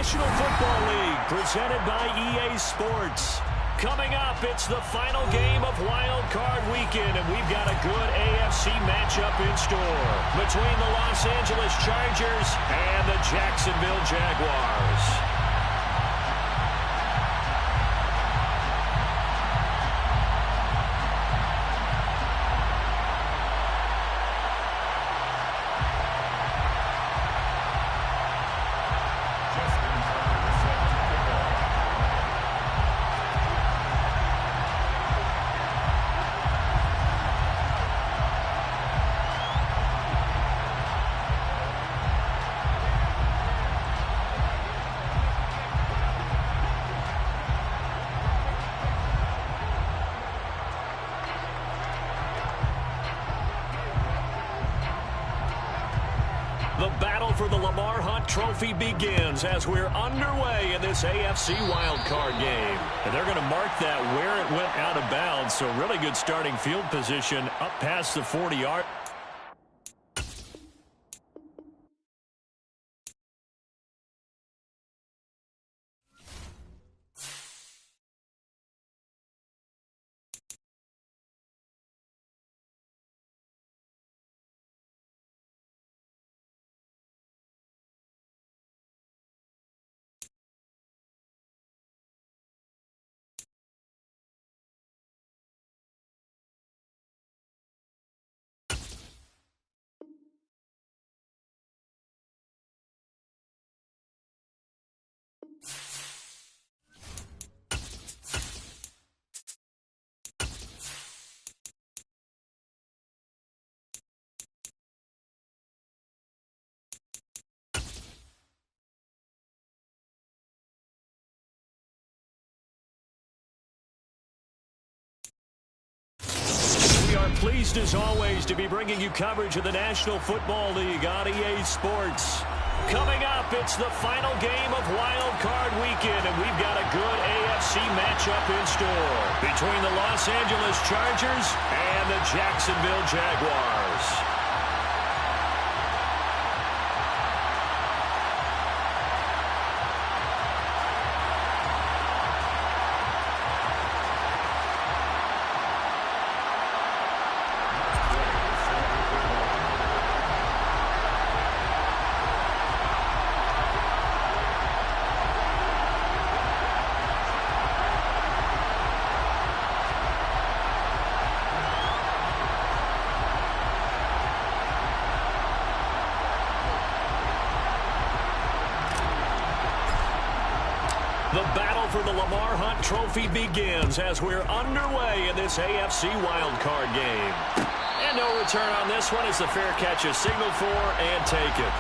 National Football League, presented by EA Sports. Coming up, it's the final game of Wildcard Weekend, and we've got a good AFC matchup in store between the Los Angeles Chargers and the Jacksonville Jaguars. The battle for the Lamar Hunt Trophy begins as we're underway in this AFC wildcard game. And they're going to mark that where it went out of bounds, so really good starting field position up past the 40-yard. Pleased as always to be bringing you coverage of the National Football League on EA Sports. Coming up, it's the final game of Wild Card Weekend, and we've got a good AFC matchup in store between the Los Angeles Chargers and the Jacksonville Jaguars. The battle for the Lamar Hunt Trophy begins as we're underway in this AFC wildcard game. And no return on this one as the fair catch is signaled for and taken.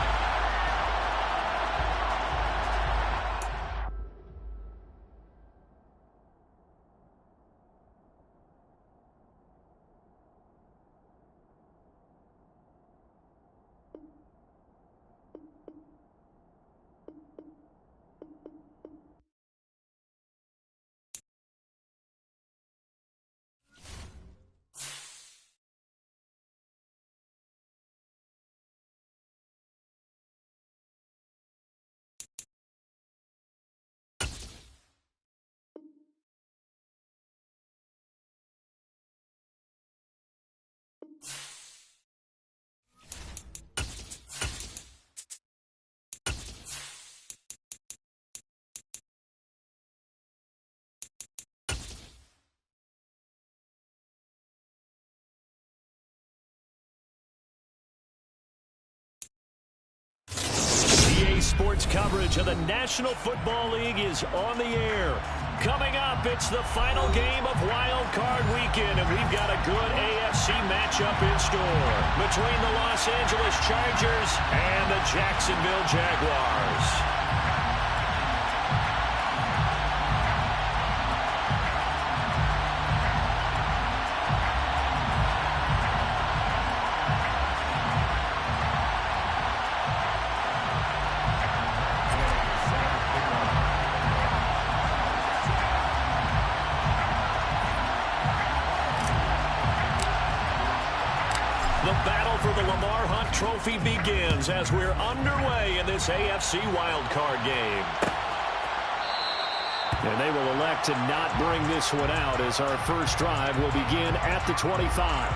Sports coverage of the National Football League is on the air. Coming up, it's the final game of Wild Card Weekend, and we've got a good AFC matchup in store between the Los Angeles Chargers and the Jacksonville Jaguars. The battle for the Lamar Hunt Trophy begins as we're underway in this AFC wildcard game. And they will elect to not bring this one out as our first drive will begin at the 25.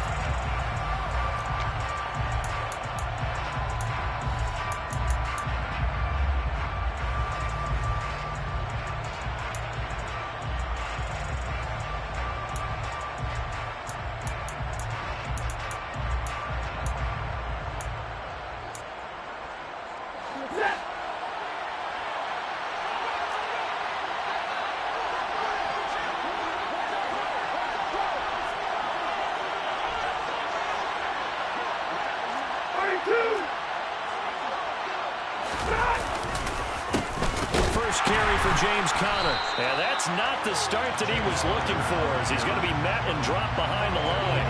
First carry for James Conner. And that's not the start that he was looking for, as he's going to be met and dropped behind the line.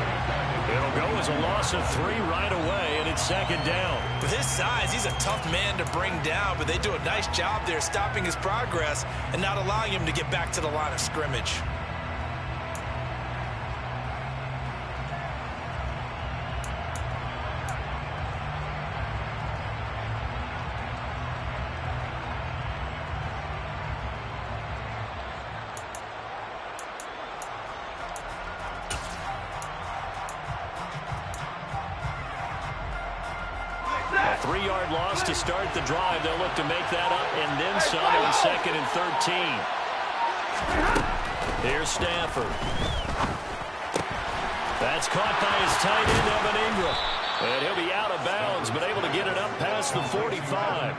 It'll go as a loss of 3 right away, and it's second down. With his size, he's a tough man to bring down, but they do a nice job there stopping his progress and not allowing him to get back to the line of scrimmage. A 3-yard loss to start the drive. They'll look to make that up and then some on 2nd and 13. Here's Stafford. That's caught by his tight end, Evan Ingram. And he'll be out of bounds, but able to get it up past the 45.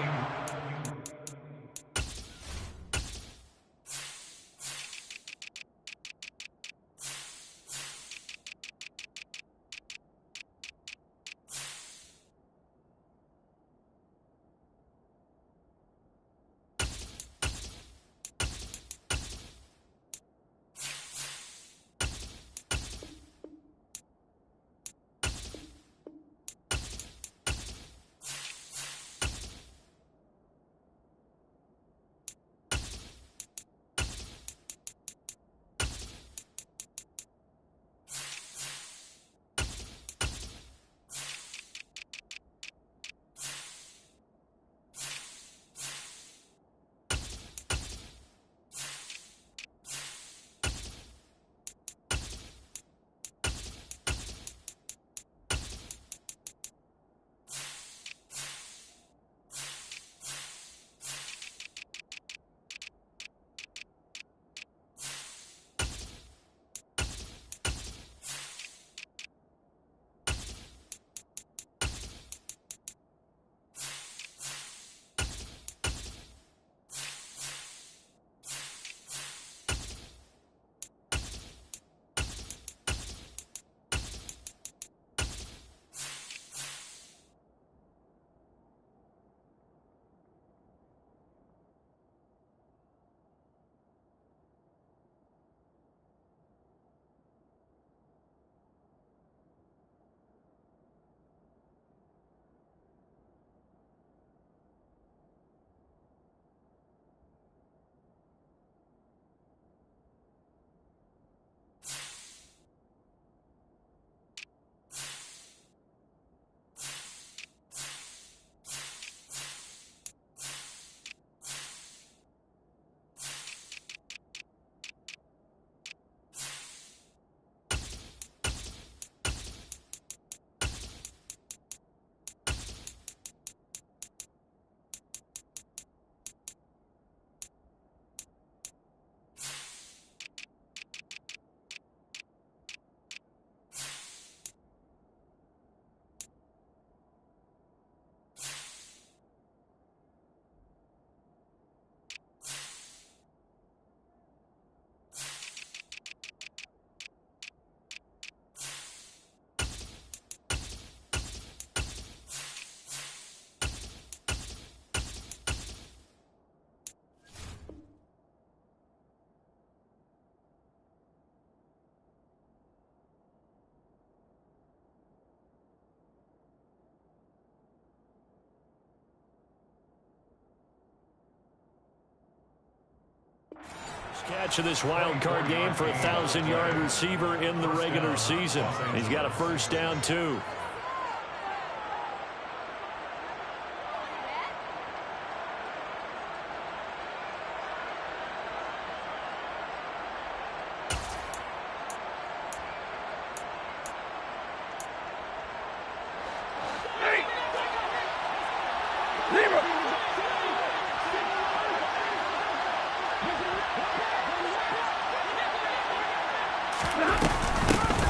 Catch of this wild card game for a 1,000-yard receiver in the regular season. He's got a first down, too.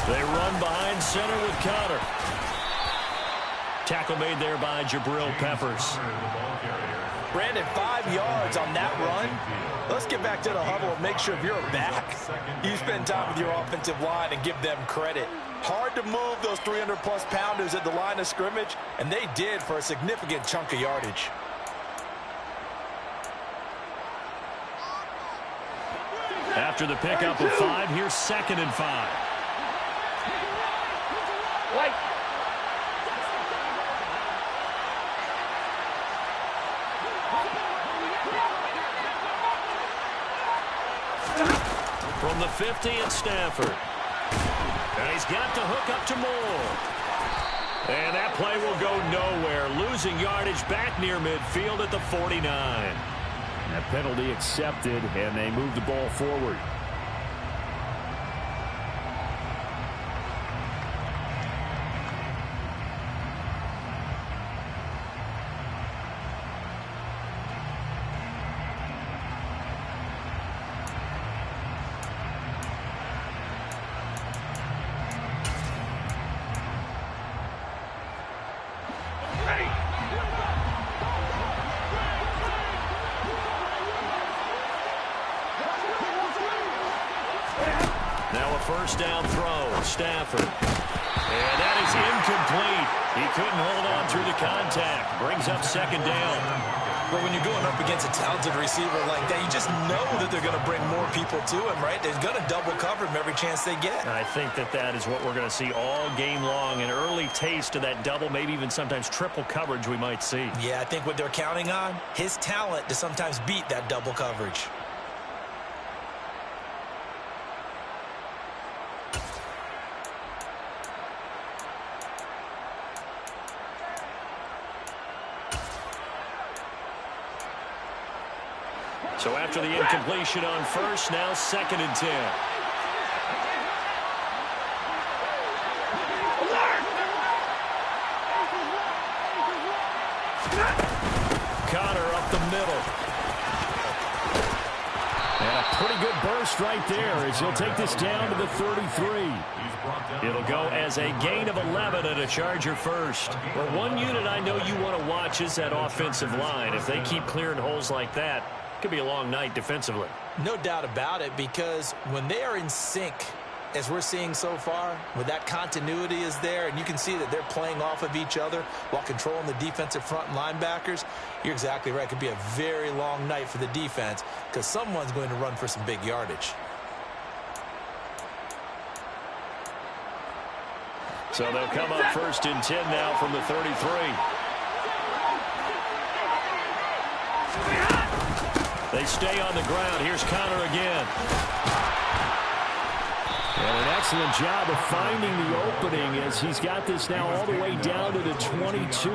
They run behind center with Connor. Tackle made there by Jabril Peppers. Brandon, 5 yards on that run. Let's get back to the huddle and make sure if you're a back, you spend time with your offensive line and give them credit. Hard to move those 300-plus pounders at the line of scrimmage, and they did for a significant chunk of yardage. After the pickup of 5, here's 2nd and 5. White. From the 50, it's Stafford. And he's got the hook up to Moore. And that play will go nowhere. Losing yardage back near midfield at the 49. That penalty accepted, and they move the ball forward. Now a first down throw, Stafford. And that is incomplete. He couldn't hold on through the contact. Brings up 2nd down. But when you're going up against a talented receiver like that, you just know that they're going to bring more people to him, right? They're going to double cover him every chance they get. I think that is what we're going to see all game long. An early taste of that double, maybe even sometimes triple coverage we might see. Yeah, I think what they're counting on, his talent to sometimes beat that double coverage. So after the incompletion on first, now 2nd and 10. Connor up the middle. And a pretty good burst right there as he'll take this down to the 33. It'll go as a gain of 11 and a Charger first. Well, one unit I know you want to watch is that offensive line. If they keep clearing holes like that, it could be a long night defensively. No doubt about it, because when they are in sync, as we're seeing so far, when that continuity is there and you can see that they're playing off of each other while controlling the defensive front and linebackers, you're exactly right. It could be a very long night for the defense because someone's going to run for some big yardage. So they'll come up 1st and 10 now from the 33. They stay on the ground. Here's Connor again. And an excellent job of finding the opening as he's got this now all the way down to the 22.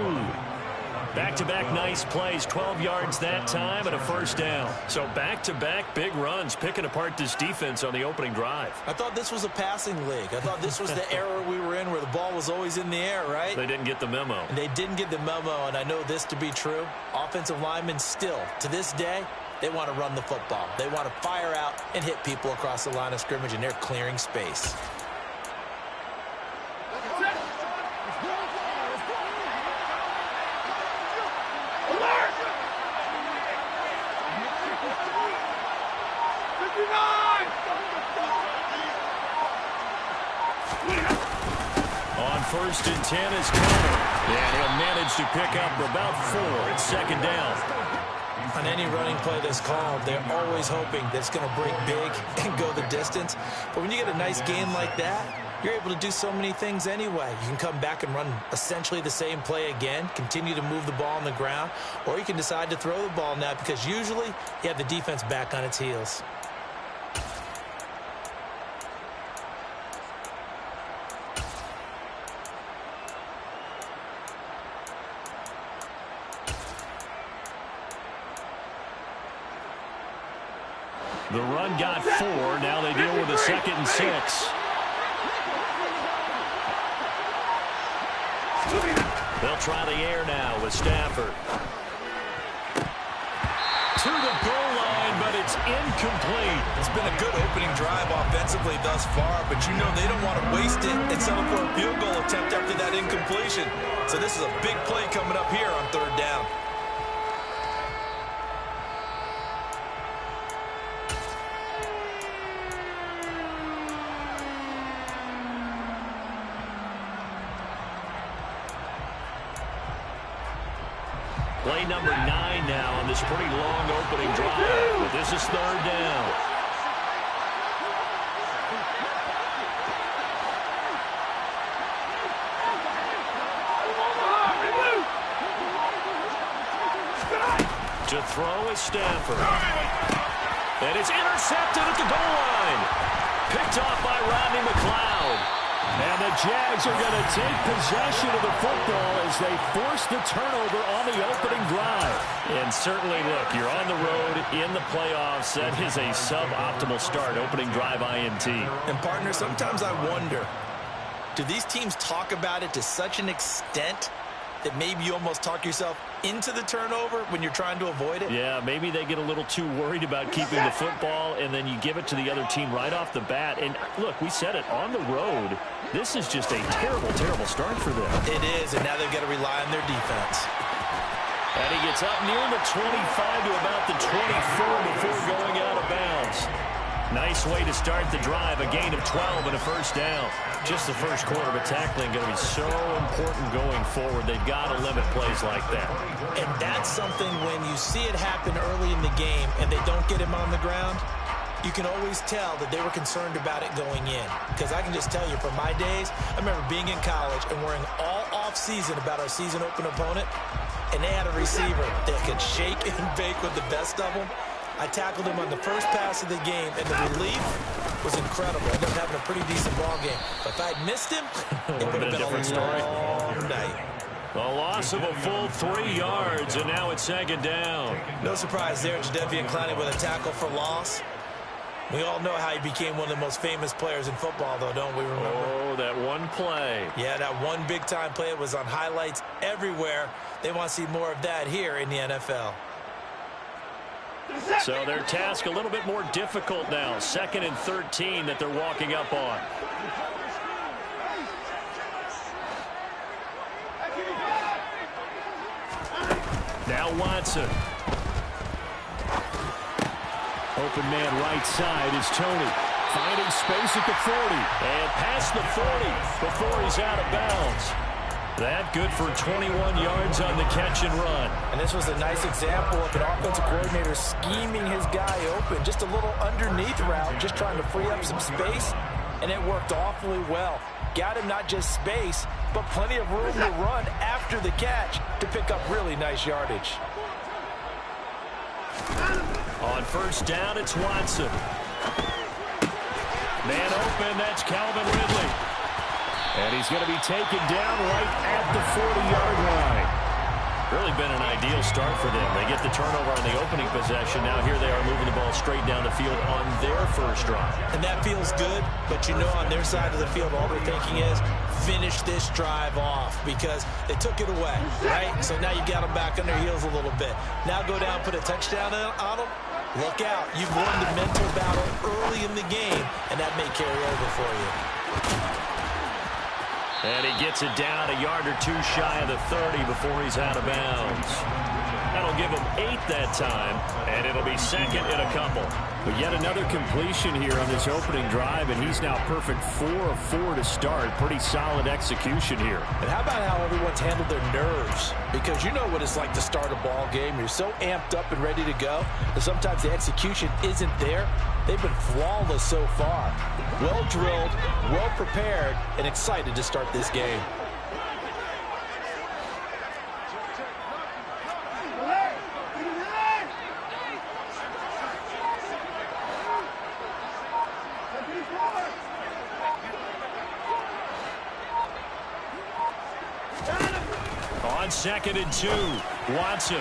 Back-to-back nice plays, 12 yards that time and a first down. So back-to-back big runs, picking apart this defense on the opening drive. I thought this was a passing league. I thought this was the era we were in where the ball was always in the air, right? They didn't get the memo. And they didn't get the memo, and I know this to be true. Offensive linemen still, to this day, they want to run the football. They want to fire out and hit people across the line of scrimmage, and they're clearing space. On 1st and 10 is Connor. And he'll manage to pick up about 4. It's 2nd down. On any running play that's called, they're always hoping that it's going to break big and go the distance. But when you get a nice gain like that, you're able to do so many things anyway. You can come back and run essentially the same play again, continue to move the ball on the ground, or you can decide to throw the ball now because usually you have the defense back on its heels. The run got 4. Now they deal with a 2nd and 6. They'll try the air now with Stafford. To the goal line, but it's incomplete. It's been a good opening drive offensively thus far, but you know they don't want to waste it and settle for a field goal attempt after that incompletion. So this is a big play coming up here on third down. Play number 9 now on this pretty long opening drive. But this is third down. To throw is Stafford. And it's intercepted at the goal line. Picked off by Rodney McLeod. And the Jags are going to take possession of the football as they force the turnover on the opening drive. And certainly, look, you're on the road in the playoffs. That is a suboptimal start, opening drive INT. And, partner, sometimes I wonder, do these teams talk about it to such an extent that maybe you almost talk yourself into the turnover when you're trying to avoid it? Yeah, maybe they get a little too worried about keeping the football, and then you give it to the other team right off the bat. And, look, we said it, on the road, this is just a terrible, terrible start for them. It is, and now they've got to rely on their defense. And he gets up near the 25 to about the 24 before going out of bounds. Nice way to start the drive, a gain of 12 and a first down. Just the first quarter, but tackling going to be so important going forward. They've got to limit plays like that. And that's something when you see it happen early in the game and they don't get him on the ground, you can always tell that they were concerned about it going in. Because I can just tell you, from my days, I remember being in college and worrying all off-season about our season open opponent, and they had a receiver that could shake and bake with the best of them. I tackled him on the first pass of the game, and the relief was incredible. I ended up having a pretty decent ball game. But if I'd missed him, it would have been a different story. Night. A loss of a full 3 yards, and now it's second down. No surprise there, Jadeveon Clowney with a tackle for loss. We all know how he became one of the most famous players in football, though, don't we remember? Oh, that one play. Yeah, that one big-time play. It was on highlights everywhere. They want to see more of that here in the NFL. So their task a little bit more difficult now. 2nd and 13 that they're walking up on. Now Watson. Open man right side is Tony. Finding space at the 40. And past the 40 before he's out of bounds. That good for 21 yards on the catch and run. And this was a nice example of an offensive coordinator scheming his guy open. Just a little underneath route, just trying to free up some space. And it worked awfully well. Got him not just space, but plenty of room to run after the catch to pick up really nice yardage. On first down, it's Watson. Man open, that's Calvin Ridley. And he's going to be taken down right at the 40-yard line. Really been an ideal start for them. They get the turnover on the opening possession. Now here they are moving the ball straight down the field on their first drive. And that feels good, but you know on their side of the field all they're thinking is finish this drive off because they took it away, right? So now you got them back on their heels a little bit. Now go down, put a touchdown on them. Look out. You've won the mental battle early in the game, and that may carry over for you. And he gets it down a yard or two shy of the 30 before he's out of bounds. That'll give him 8 that time, and it'll be second in a couple. But yet another completion here on this opening drive, and he's now perfect 4 of 4 to start. Pretty solid execution here. And how about how everyone's handled their nerves? Because you know what it's like to start a ball game. You're so amped up and ready to go, and sometimes the execution isn't there. They've been flawless so far. Well drilled, well prepared, and excited to start this game. On 2nd and 2, Watson.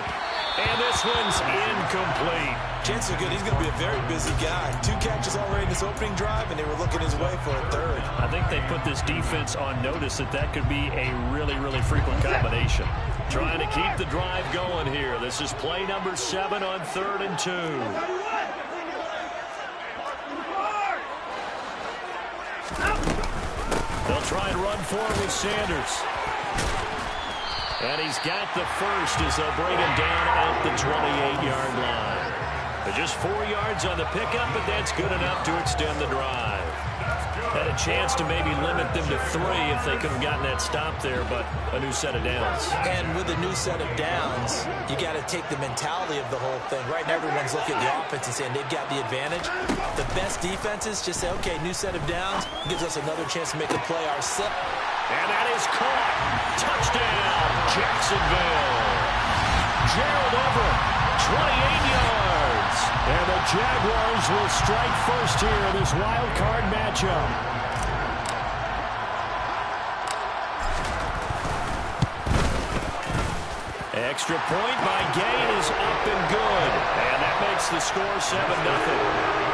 And this one's incomplete. Chances are good he's going to be a very busy guy. 2 catches already in this opening drive, and they were looking his way for a third. I think they put this defense on notice that could be a really, really frequent combination. Trying to keep the drive going here. This is play number 7 on 3rd and 2. try and run for it with Sanders. And he's got the first as they'll bring him down at the 28-yard line. But just 4 yards on the pickup, but that's good enough to extend the drive. Had a chance to maybe limit them to 3 if they could have gotten that stop there, but a new set of downs. And with a new set of downs, you got to take the mentality of the whole thing. Right now, everyone's looking at the offense and saying they've got the advantage. The best defenses just say, okay, new set of downs gives us another chance to make a play ourselves. And that is caught. Touchdown, Jacksonville. Gerald Everett, 28 yards. And the Jaguars will strike first here in this wild card matchup. Extra point by Gain is up and good. And that makes the score 7-0.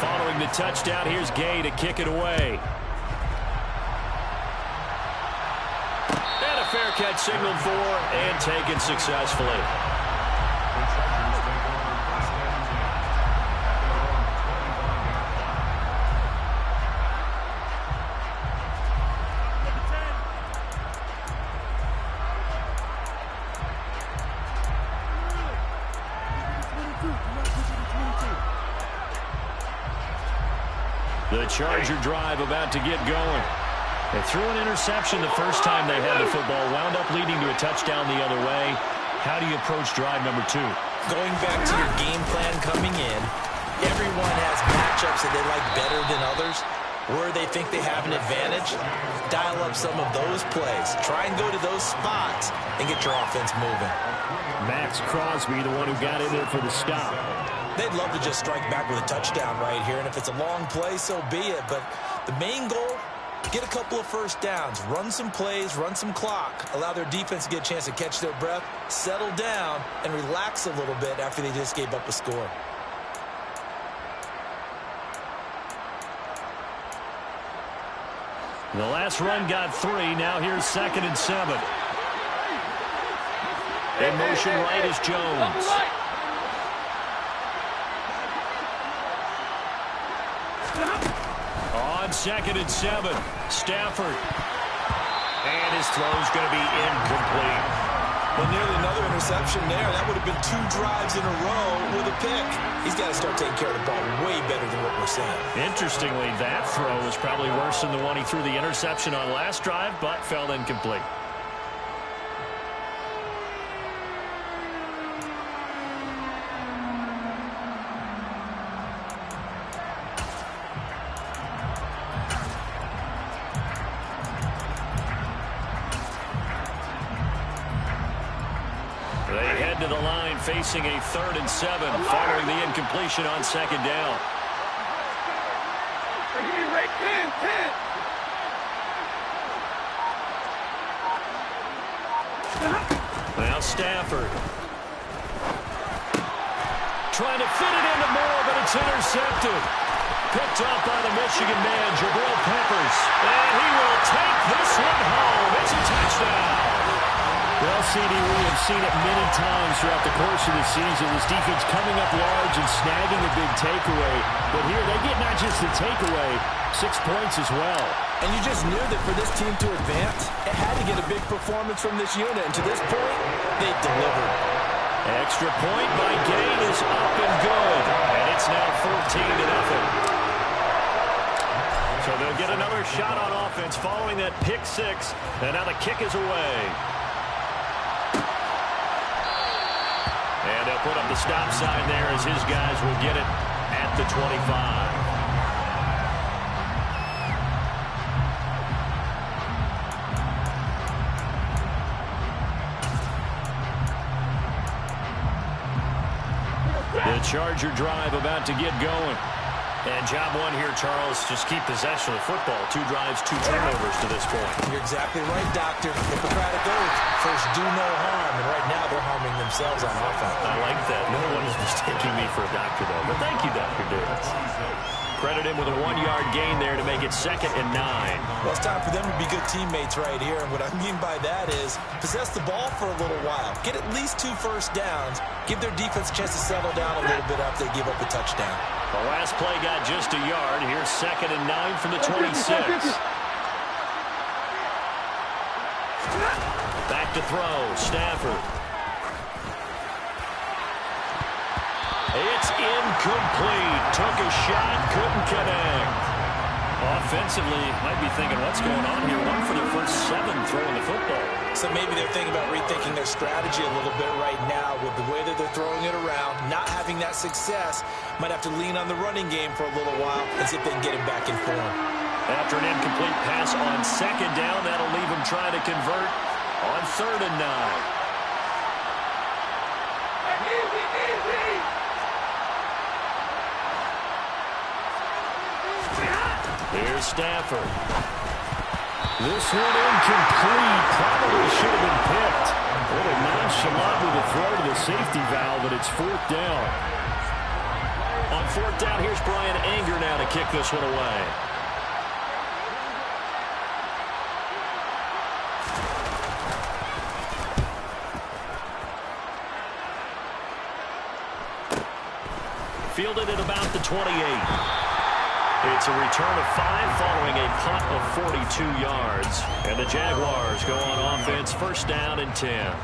Following the touchdown, here's Gay to kick it away. And a fair catch signaled for and taken successfully. The Charger drive about to get going. They threw an interception the first time they had the football, wound up leading to a touchdown the other way. How do you approach drive number 2? Going back to your game plan coming in, everyone has matchups that they like better than others. Where they think they have an advantage, dial up some of those plays. Try and go to those spots and get your offense moving. Max Crosby, the one who got in there for the stop. They'd love to just strike back with a touchdown right here, and if it's a long play, so be it. But the main goal, get a couple of first downs, run some plays, run some clock, allow their defense to get a chance to catch their breath, settle down, and relax a little bit after they just gave up a score. The last run got 3. Now here's 2nd and 7. In motion right is Jones. On 2nd and 7, Stafford. And his throw's going to be incomplete. Well, nearly another interception there. That would have been 2 drives in a row with a pick. He's got to start taking care of the ball way better than what we're seeing. Interestingly, that throw was probably worse than the one he threw the interception on last drive, but fell incomplete. To the line facing a 3rd and 7 following the incompletion on 2nd down. Now Stafford trying to fit it into Moore, but it's intercepted. Picked up by the Michigan man, Jabril Peppers. And he will take this one home. It's a touchdown. Well, CD, we have seen it many times throughout the course of the season. This defense coming up large and snagging a big takeaway. But here they get not just the takeaway, 6 points as well. And you just knew that for this team to advance, it had to get a big performance from this unit. And to this point, they've delivered. Extra point by Gain is up and good. And it's now 14-0. So they'll get another shot on offense following that pick 6. And now the kick is away. And they'll put up the stop sign there as his guys will get it at the 25. The Charger drive about to get going. And job 1 here, Charles, just keep possession of the football. 2 drives, 2 turnovers to this point. You're exactly right, Doctor. Hippocratic oath. First, do no harm. And right now, they're harming themselves on offense. I like that. No one is mistaking me for a doctor, though. But thank you, Dr. Davis. Credit him with a 1-yard gain there to make it 2nd and 9. Well, it's time for them to be good teammates right here. And what I mean by that is possess the ball for a little while. Get at least 2 first downs. Give their defense a chance to settle down a little bit after they give up a touchdown. The last play got just a yard. Here's 2nd and 9 from the 26. Back to throw. Stafford. It's incomplete. Took a shot, couldn't connect. Offensively, might be thinking, what's going on here? 1 for their first 7 throwing the football. So maybe they're thinking about rethinking their strategy a little bit right now with the way that they're throwing it around, not having that success. Might have to lean on the running game for a little while and see if they can get him back in form. After an incomplete pass on 2nd down, that'll leave him trying to convert on 3rd and 9. Here's Stafford. This one incomplete. Probably should have been picked. A little nonchalant with a throw to the safety valve, but it's 4th down. On 4th down, here's Brian Anger now to kick this one away. Fielded at about the 28. It's a return of 5 following a punt of 42 yards. And the Jaguars go on offense, 1st down and 10.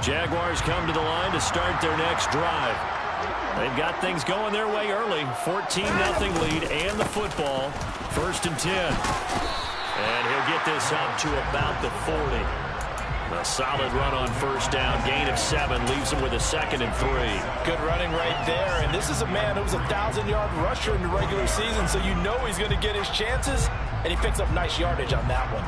Jaguars come to the line to start their next drive. They've got things going their way early. 14-0 lead and the football. 1st and 10. And he'll get this up to about the 40. A solid run on 1st down. Gain of 7 leaves him with a 2nd and 3. Good running right there. And this is a man who was a 1,000-yard rusher in the regular season, so you know he's going to get his chances. And he picks up nice yardage on that one.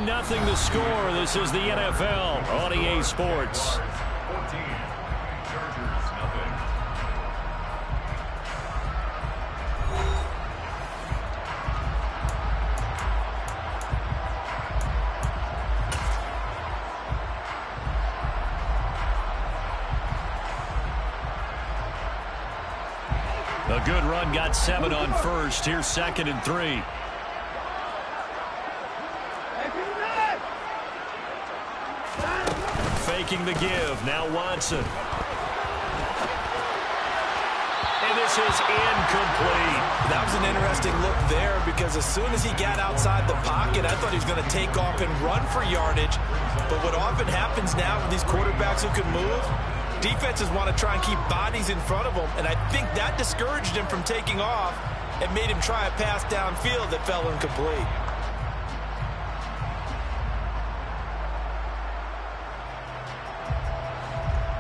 Nothing the score. This is the NFL on EA Sports. 14, Chargers, nothing. A good run got 7 on 1st. Here's 2nd and 3. Faking the give. Now Watson. And this is incomplete. That was an interesting look there because as soon as he got outside the pocket, I thought he was going to take off and run for yardage. But what often happens now with these quarterbacks who can move, defenses want to try and keep bodies in front of them. And I think that discouraged him from taking off and made him try a pass downfield that fell incomplete.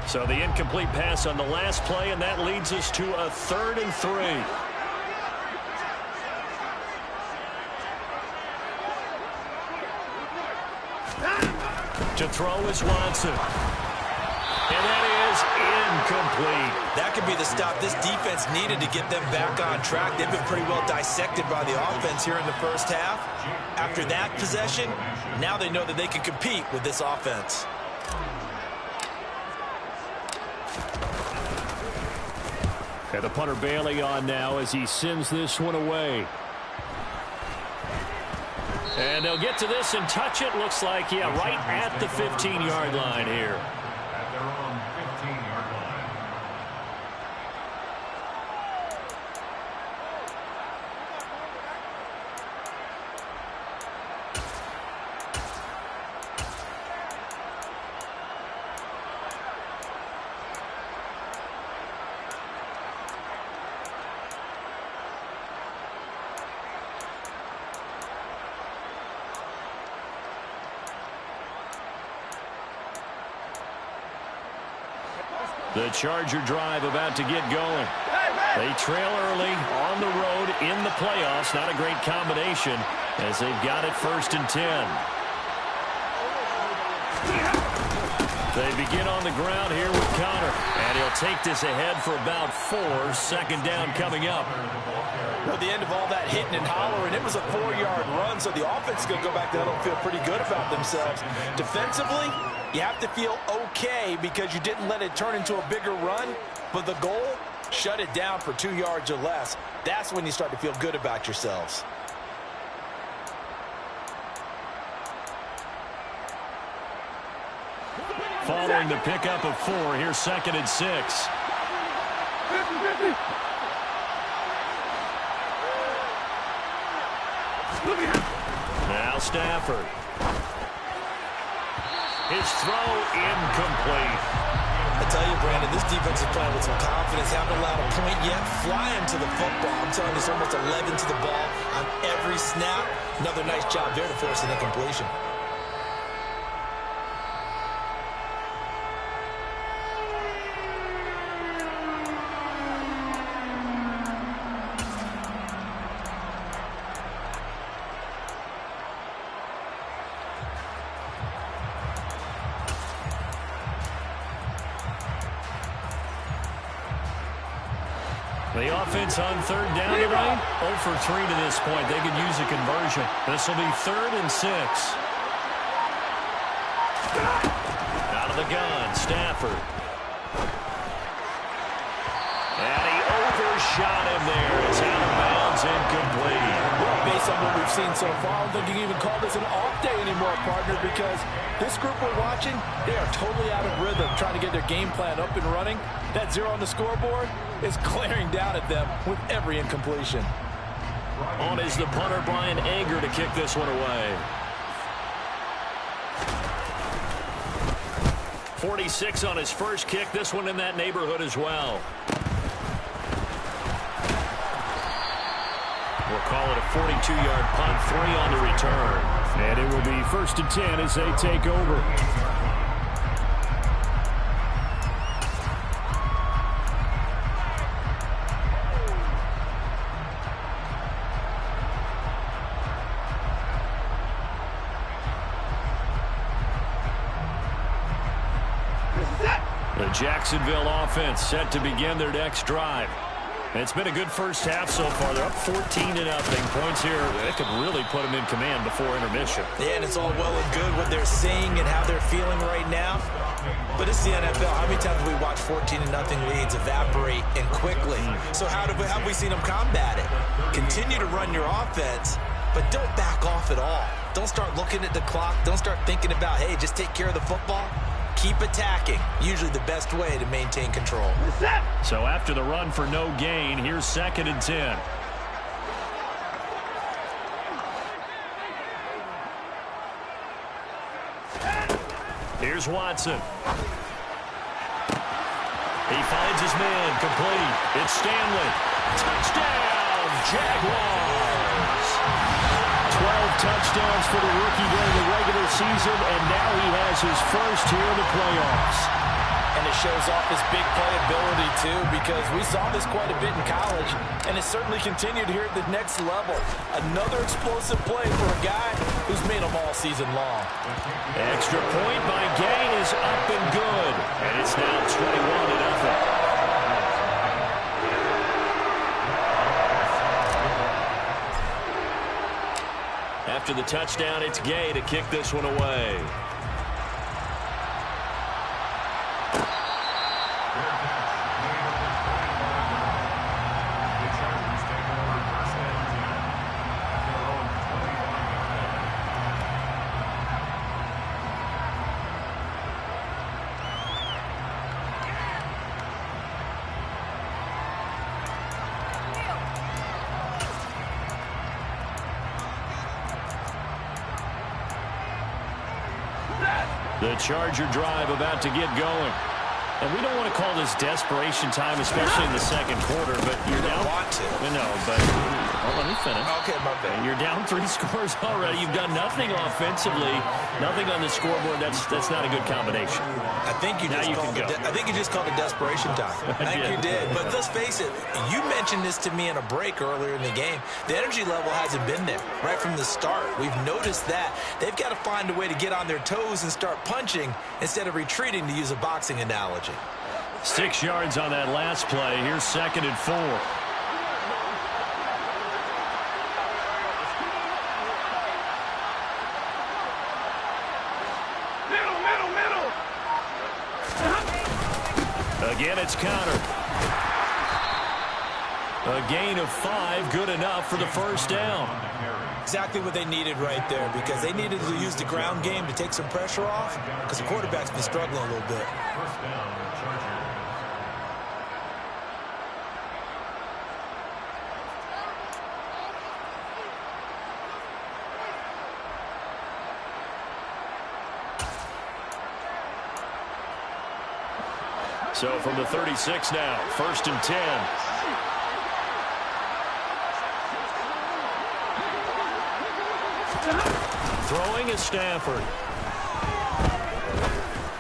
So the incomplete pass on the last play, and that leads us to a 3rd and 3. To throw is Watson. And that is incomplete. That could be the stop this defense needed to get them back on track. They've been pretty well dissected by the offense here in the 1st half. After that possession, now they know that they can compete with this offense. And the punter Bailey on now as he sends this one away. And they'll get to this and touch it. Looks like, yeah, right at the 15-yard line here. At their own 15-yard line. The Charger drive about to get going. They trail early on the road in the playoffs. Not a great combination as they've got it 1st and 10. They begin on the ground here with Connor. And he'll take this ahead for about 4. Second down coming up. At the end of all that hitting and hollering, it was a 4-yard run, so the offense is going to go back to huddle and feel pretty good about themselves. Defensively, you have to feel okay because you didn't let it turn into a bigger run, but the goal, shut it down for 2 yards or less. That's when you start to feel good about yourselves. Following the pickup of 4, here's 2nd and 6. Now Stafford. His throw incomplete. I tell you, Brandon, this defense is playing with some confidence. Haven't allowed a point yet. Flying to the football. I'm telling you, it's almost 11 to the ball on every snap. Another nice job there to force an incompletion. The offense on 3rd down tonight, 0 for 3 to this point. They could use a conversion. This will be 3rd and 6. Out of the gun, Stafford. And he overshot him there. It's out of bounds, incomplete. Well, based on what we've seen so far, I don't think you can even call this an off day anymore, partner, because this group we're watching, they are totally out of rhythm, trying to get their game plan up and running. That 0 on the scoreboard is glaring down at them with every incompletion. On is the punter, Brian Anger, to kick this one away. 46 on his first kick. This one in that neighborhood as well. We'll call it a 42-yard punt, 3 on the return. And it will be 1st and 10 as they take over. The Jacksonville offense set to begin their next drive. It's been a good first half so far. They're up 14-0. Points here, they could really put them in command before intermission. Yeah, and it's all well and good what they're seeing and how they're feeling right now. But it's the NFL. How many times have we watched 14-0 leads evaporate and quickly? So how have we seen them combat it? Continue to run your offense, but don't back off at all. Don't start looking at the clock. Don't start thinking about, hey, just take care of the football. Keep attacking. Usually the best way to maintain control. So after the run for no gain, here's 2nd and 10. Here's Watson. He finds his man, complete. It's Stanley. Touchdown, Jaguars. 12 touchdowns for the rookie during the regular season, and now he has his first here in the playoffs. And it shows off his big playability, too, because we saw this quite a bit in college, and it certainly continued here at the next level. Another explosive play for a guy who's made them all season long. Extra point by Gay is up and good, and it's now 21-0. After the touchdown, it's Gay to kick this one away. The Charger drive about to get going. And we don't want to call this desperation time, especially in the second quarter, but you're down. Want to. No, but let me finish. Okay, my bad. And you're down 3 scores already. You've done nothing offensively, nothing on the scoreboard. That's not a good combination. I think you just called it desperation time. I think you did. But let's face it, you mentioned this to me in a break earlier in the game. The energy level hasn't been there right from the start. We've noticed that. They've got to find a way to get on their toes and start punching instead of retreating, to use a boxing analogy. 6 yards on that last play. Here's 2nd and 4. Again, it's countered. A gain of 5, good enough for the first down. Exactly what they needed right there, because they needed to use the ground game to take some pressure off, because the quarterback's been struggling a little bit. First down, Chargers. So from the 36 now, 1st and 10. Throwing is Stafford.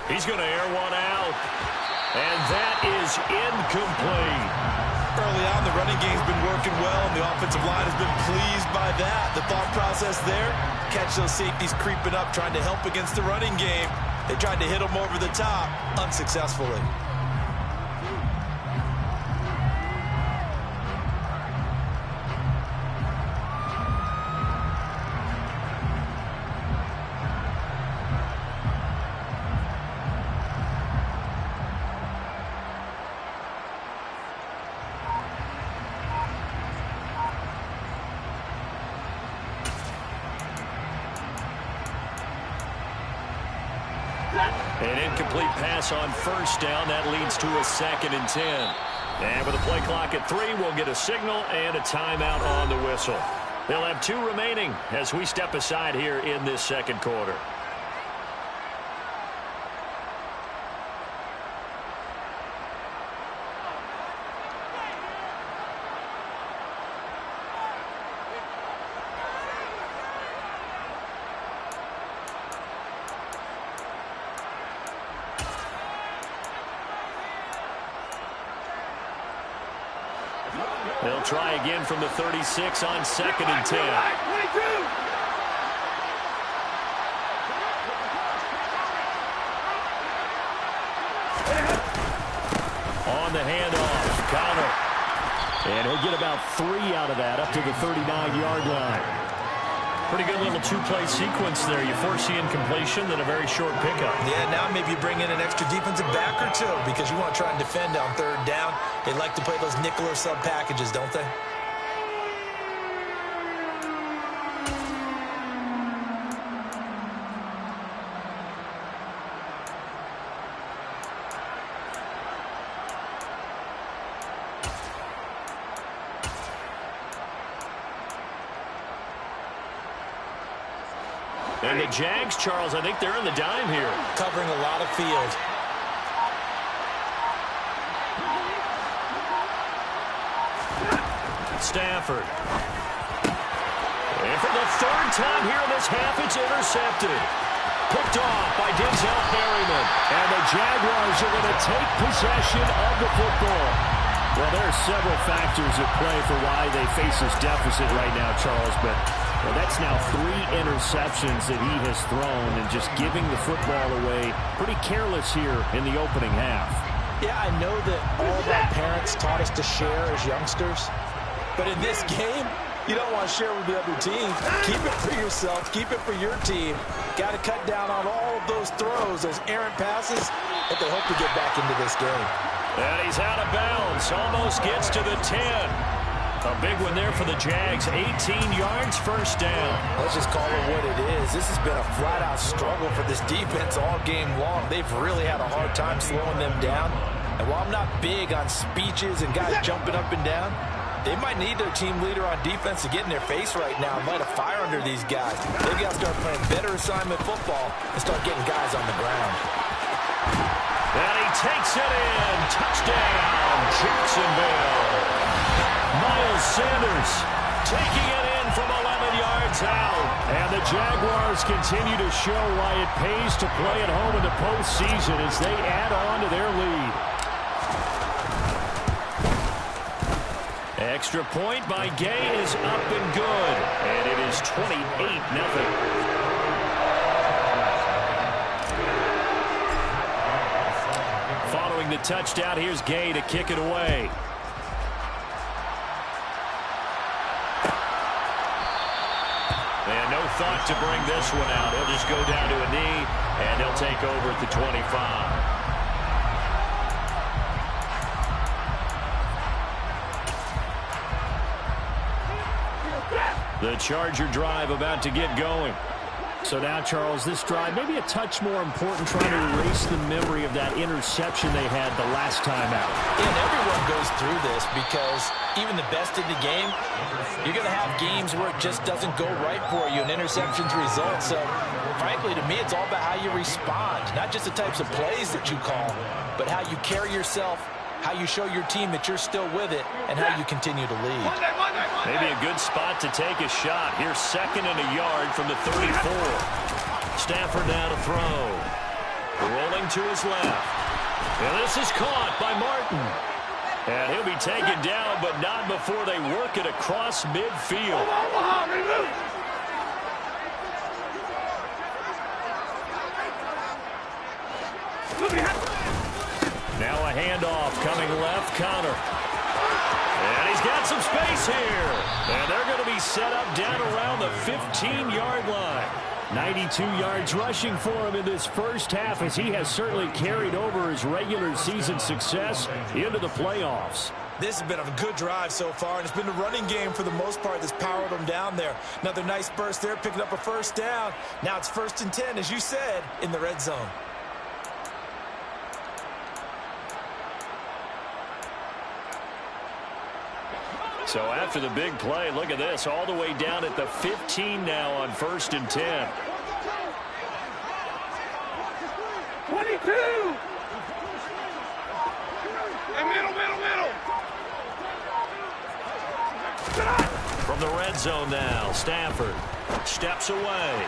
He's going to air one out. And that is incomplete. Early on, the running game's been working well, and the offensive line has been pleased by that. The thought process there, catch those safeties creeping up, trying to help against the running game. They tried to hit them over the top, unsuccessfully. An incomplete pass on 1st down. That leads to a 2nd and 10. And with a play clock at 3, we'll get a signal and a timeout on the whistle. They'll have 2 remaining as we step aside here in this second quarter. They'll try again from the 36 on 2nd and 10. On the handoff, Connor. And he'll get about 3 out of that, up to the 39-yard line. Pretty good little 2-play sequence there. You force the incompletion, then a very short pickup. Yeah, now maybe you bring in an extra defensive back or 2 because you want to try and defend on 3rd down. They like to play those nickel or sub packages, don't they? And the Jags, Charles, I think they're in the dime here. Covering a lot of field. Stafford. And for the 3rd time here in this half, it's intercepted. Picked off by Denzel Perryman. And the Jaguars are going to take possession of the football. Well, there are several factors at play for why they face this deficit right now, Charles, but well, that's now 3 interceptions that he has thrown and just giving the football away. Pretty careless here in the opening half. Yeah, I know that all of our parents taught us to share as youngsters, but in this game, you don't want to share with the other team. Keep it for yourself. Keep it for your team. Got to cut down on all of those throws, those errant passes, if they hope to get back into this game. And he's out of bounds. Almost gets to the 10. A big one there for the Jags. 18 yards, 1st down. Let's just call it what it is. This has been a flat-out struggle for this defense all game long. They've really had a hard time slowing them down. And while I'm not big on speeches and guys jumping up and down, they might need their team leader on defense to get in their face right now and light a fire under these guys. They've got to start playing better assignment football and start getting guys on the ground. And he takes it in. Touchdown, Jacksonville. Miles Sanders taking it in from 11 yards out. And the Jaguars continue to show why it pays to play at home in the postseason as they add on to their lead. Extra point by Gay is up and good. And it is 28-0. Following the touchdown, here's Gay to kick it away. And no thought to bring this one out. He'll just go down to a knee, and he'll take over at the 25. The Charger drive about to get going. So now, Charles, this drive maybe a touch more important, trying to erase the memory of that interception they had the last time out. And everyone goes through this because even the best in the game, you're going to have games where it just doesn't go right for you and interceptions result. So, frankly, to me, it's all about how you respond, not just the types of plays that you call, but how you carry yourself, how you show your team that you're still with it, and how you continue to lead. Maybe a good spot to take a shot. Here's 2nd and a yard from the 34. Stafford now to throw. Rolling to his left. And this is caught by Martin. And he'll be taken down, but not before they work it across midfield. Now a handoff coming left, Connor. And he's got some space here. And they're going to be set up down around the 15-yard line. 92 yards rushing for him in this first half, as he has certainly carried over his regular season success into the playoffs. This has been a good drive so far, and it's been the running game for the most part that's powered them down there. Another nice burst there, picking up a first down. Now it's 1st and 10, as you said, in the red zone. So after the big play, look at this, all the way down at the 15 now on 1st and 10. 22! And middle. From the red zone now, Stafford steps away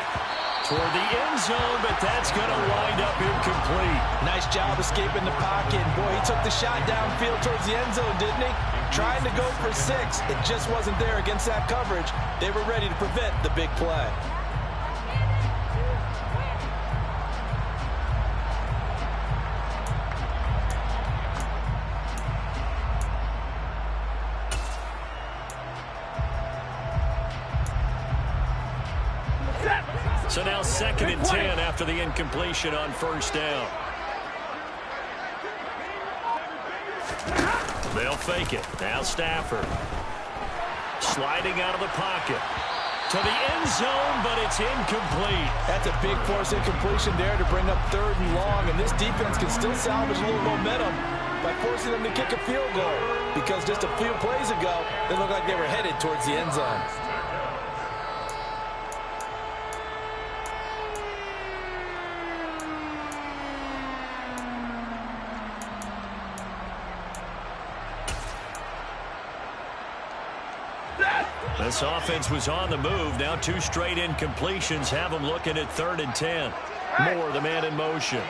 toward the end zone, but that's going to wind up incomplete. Nice job escaping the pocket. Boy, he took the shot downfield towards the end zone, didn't he? Trying to go for 6. It just wasn't there against that coverage. They were ready to prevent the big play. So now 2nd and 10 after the incompletion on 1st down. They'll fake it. Now Stafford sliding out of the pocket to the end zone, but it's incomplete. That's a big force incompletion there to bring up 3rd and long, and this defense can still salvage a little momentum by forcing them to kick a field goal, because just a few plays ago, they looked like they were headed towards the end zone. This offense was on the move. Now 2 straight incompletions have them looking at 3rd and 10. Moore, the man in motion.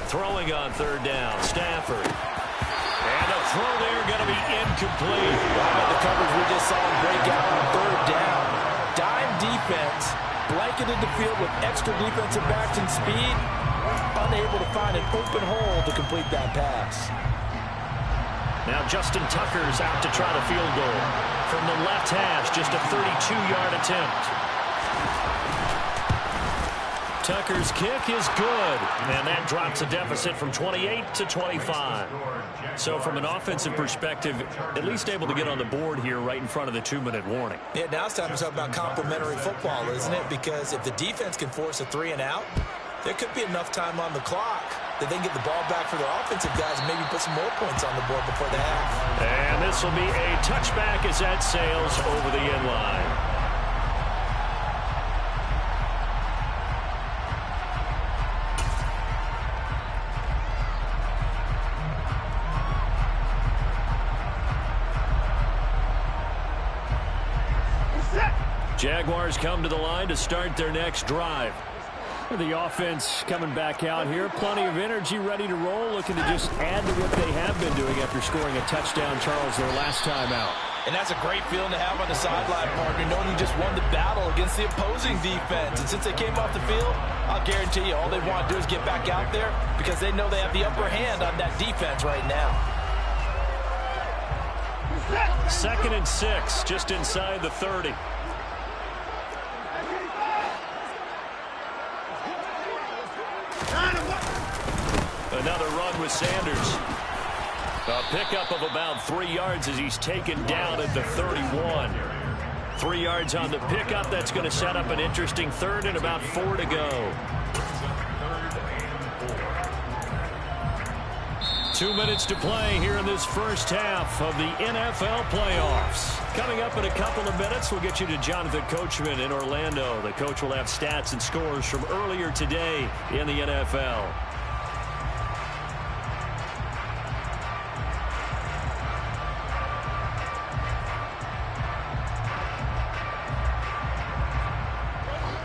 Throwing on 3rd down, Stafford. And the throw there going to be incomplete. Wow, the coverage we just saw him break out on 3rd down. Dime defense, blanketed the field with extra defensive backs and speed. Unable to find an open hole to complete that pass. Now Justin Tucker's out to try the field goal. From the left hash, just a 32-yard attempt. Tucker's kick is good, and that drops a deficit from 28 to 25. So from an offensive perspective, at least able to get on the board here right in front of the 2-minute warning. Yeah, now it's time to talk about complementary football, isn't it? Because if the defense can force a 3 and out, there could be enough time on the clock that they can get the ball back for their offensive guys and maybe put some more points on the board before the half. And this will be a touchback as that sails over the end line. Jaguars come to the line to start their next drive. The offense coming back out here. Plenty of energy, ready to roll, looking to just add to what they have been doing after scoring a touchdown, Charles, their last time out. And that's a great feeling to have on the sideline, partner, knowing you just won the battle against the opposing defense. And since they came off the field, I'll guarantee you all they want to do is get back out there because they know they have the upper hand on that defense right now. 2nd and 6, just inside the 30. Another run with Sanders. A pickup of about 3 yards as he's taken down at the 31. 3 yards on the pickup. That's going to set up an interesting 3rd and about 4 to go. 2 minutes to play here in this first half of the NFL playoffs. Coming up in a couple of minutes, we'll get you to Jonathan Coachman in Orlando. The coach will have stats and scores from earlier today in the NFL.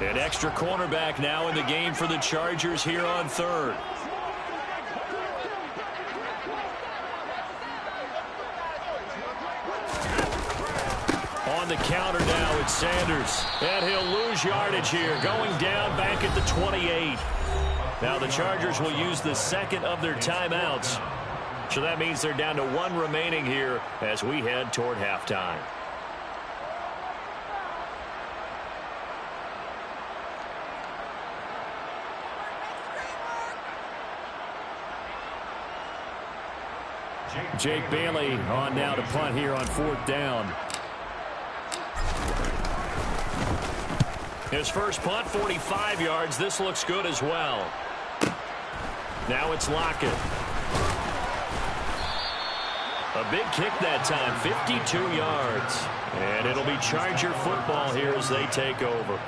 An extra cornerback now in the game for the Chargers here on 3rd. On the counter now, it's Sanders. And he'll lose yardage here, going down back at the 28. Now the Chargers will use the 2nd of their timeouts. So that means they're down to 1 remaining here as we head toward halftime. Jake Bailey on now to punt here on 4th down. His first punt, 45 yards. This looks good as well. Now it's Lockett. A big kick that time, 52 yards. And it'll be Charger football here as they take over.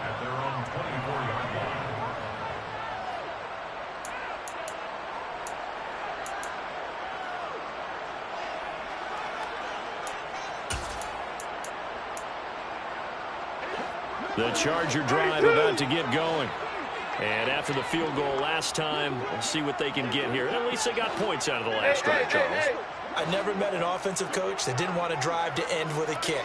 The Charger drive about to get going. And after the field goal last time, we'll see what they can get here. At least they got points out of the last drive, Charles. I never met an offensive coach that didn't want to drive to end with a kick.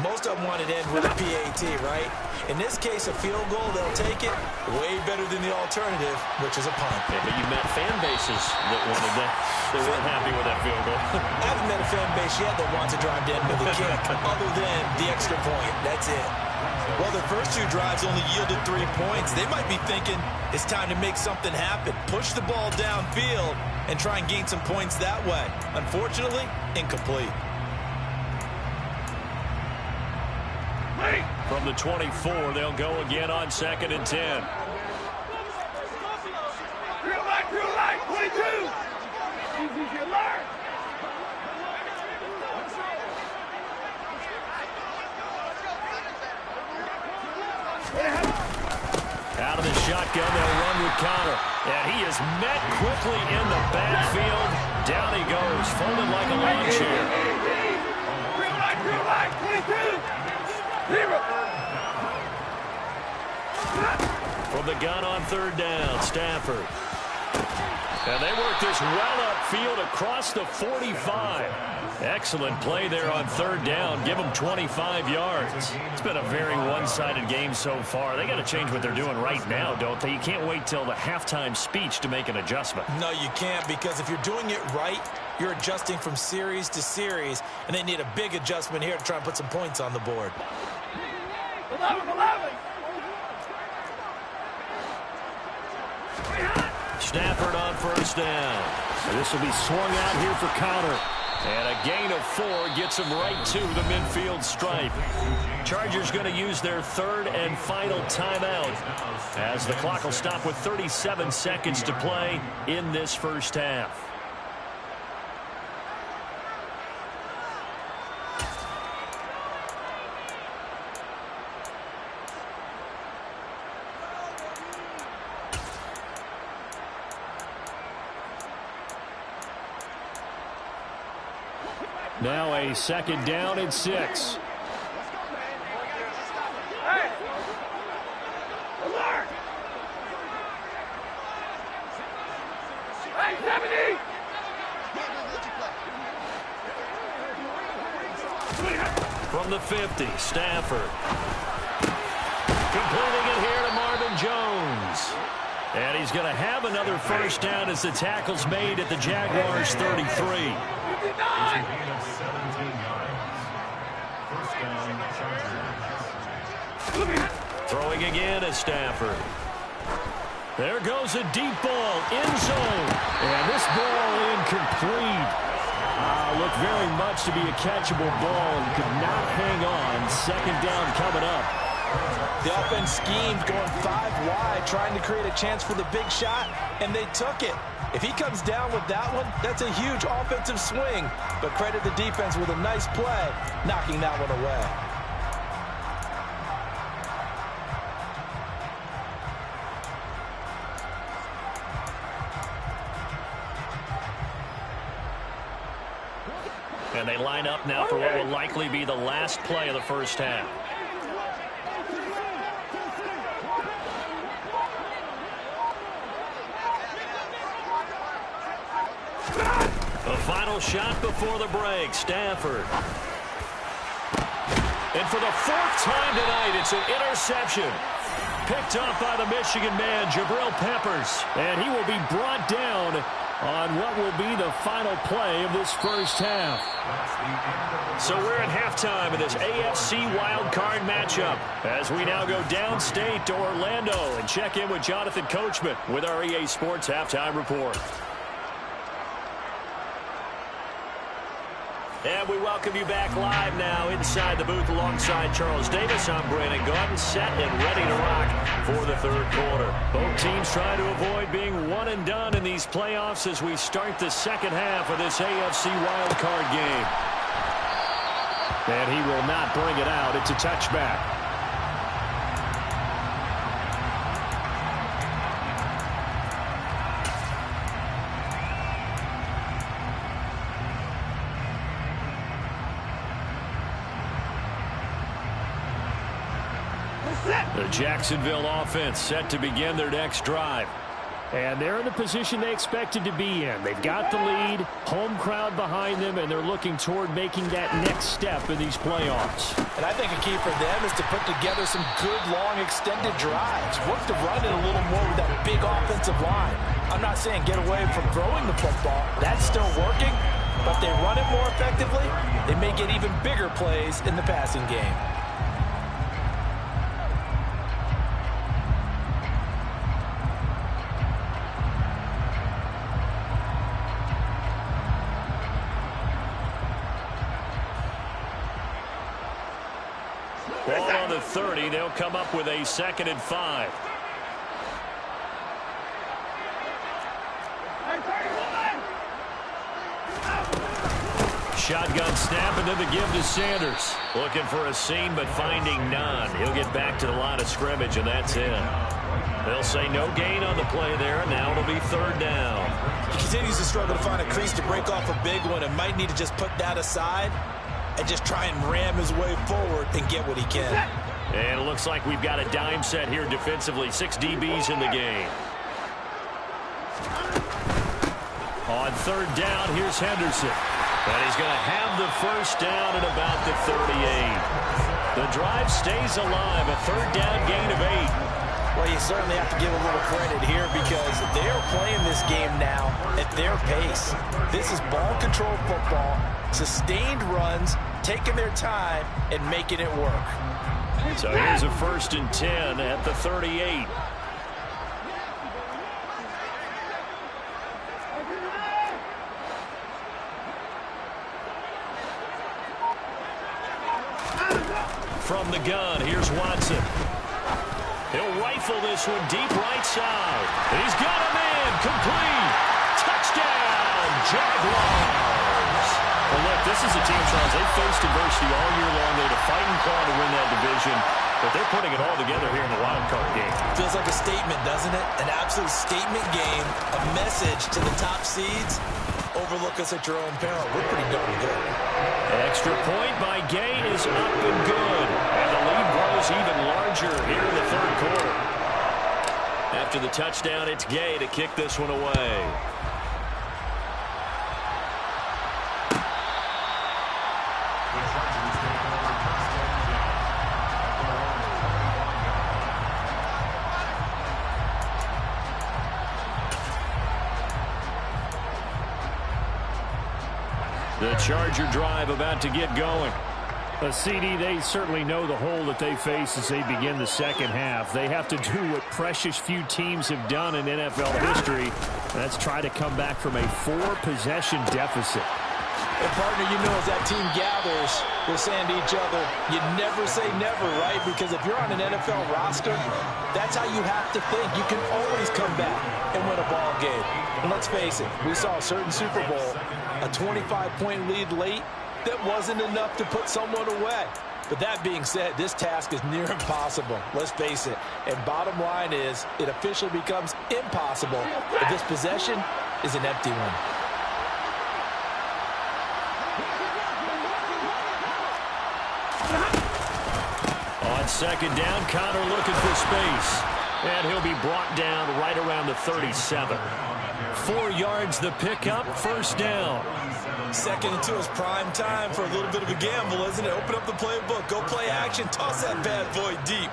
Most of them want to end with a PAT, right? In this case, a field goal, they'll take it way better than the alternative, which is a punt. Yeah, but you met fan bases that wanted that. They weren't happy with that field goal. I haven't met a fan base yet that wants to drive to end with a kick, other than the extra point. That's it. Well, their first 2 drives only yielded 3 points. They might be thinking it's time to make something happen. Push the ball downfield and try and gain some points that way. Unfortunately, incomplete. From the 24, they'll go again on 2nd and 10. Real light, 22. Easy to learn. Out of the shotgun, they'll run with Connor. And he is met quickly in the backfield. Down he goes, folded like a lawn chair. Real light, 22. Zero. From the gun on 3rd down, Stafford. And they work this well upfield across the 45. Excellent play there on 3rd down. Give them 25 yards. It's been a very one-sided game so far. They got to change what they're doing right now, don't they? You can't wait till the halftime speech to make an adjustment. No, you can't, because if you're doing it right, you're adjusting from series to series, and they need a big adjustment here to try and put some points on the board. 11. Stafford on 1st down. So this will be swung out here for Connor. And a gain of 4 gets him right to the midfield stripe. Chargers going to use their 3rd and final timeout as the clock will stop with 37 seconds to play in this first half. Now a 2nd down and 6. from the 50. Stafford. Completing it here to Marvin Jones. And he's going to have another first down as the tackle's made at the Jaguars' 33. Throwing again is Stafford. There goes a deep ball, end zone. And this ball incomplete. Looked very much to be a catchable ball and could not hang on. Second down coming up. The offense schemed going 5 wide, trying to create a chance for the big shot, and they took it. If he comes down with that one, that's a huge offensive swing. But credit the defense with a nice play, knocking that one away. And they line up now for what will likely be the last play of the first half. A final shot before the break. Stafford. And for the 4th time tonight, it's an interception. Picked up by the Michigan man, Jabril Peppers. And he will be brought down on what will be the final play of this first half. So we're at halftime in this AFC Wildcard matchup as we now go downstate to Orlando and check in with Jonathan Coachman with our EA Sports Halftime Report. And we welcome you back live now inside the booth alongside Charles Davis. I'm Brandon Gordon, set and ready to rock for the third quarter. Both teams trying to avoid being one and done in these playoffs as we start the second half of this AFC wildcard game. And he will not bring it out. It's a touchback. The Jacksonville offense set to begin their next drive. And they're in the position they expected to be in. They've got the lead, home crowd behind them, and they're looking toward making that next step in these playoffs. And I think a key for them is to put together some good, long, extended drives. Work to run it a little more with that big offensive line. I'm not saying get away from throwing the football. That's still working. But if they run it more effectively, they may get even bigger plays in the passing game. Ball on the 30. They'll come up with a 2nd and 5. Shotgun snap, and then the give to Sanders. Looking for a seam, but finding none. He'll get back to the line of scrimmage, and that's in. They'll say no gain on the play there. Now it'll be 3rd down. He continues to struggle to find a crease to break off a big one and might need to just put that aside and just try and ram his way forward and get what he can. And it looks like we've got a dime set here defensively. 6 DBs in the game. On 3rd down, here's Henderson. And he's going to have the first down at about the 38. The drive stays alive. A 3rd down gain of 8. Well, you certainly have to give a little credit here because they're playing this game now at their pace. This is ball control football, sustained runs, taking their time, and making it work. So here's a 1st and 10 at the 38. From the gun, here's Watson. He'll rifle this one deep right side. He's got a man complete. Touchdown, Jaguars. Well, look, this is a team, Charles. They've faced adversity all year long. They had to fight and claw to win that division, but they're putting it all together here in the wild card game. Feels like a statement, doesn't it? An absolute statement game, a message to the top seeds. Overlook us at your own peril. We're pretty darn good. Extra point by Gay is up and good. And the lead grows even larger here in the 3rd quarter. After the touchdown, it's Gay to kick this one away. The Charger drive about to get going. The CD, they certainly know the hole that they face as they begin the second half. They have to do what precious few teams have done in NFL history. That's try to come back from a 4-possession deficit. And partner, you know, as that team gathers, we're saying to each other, you never say never, right? Because if you're on an NFL roster, that's how you have to think. You can always come back and win a ball game. And let's face it, we saw a certain Super Bowl, a 25-point lead late, that wasn't enough to put someone away. But that being said, this task is near impossible. Let's face it. And bottom line is, it officially becomes impossible if this possession is an empty one. On second down, Connor looking for space. And he'll be brought down right around the 37. 4 yards the pickup, first down. Second and 2 is prime time for a little bit of a gamble, isn't it? Open up the playbook, go play action, toss that bad boy deep.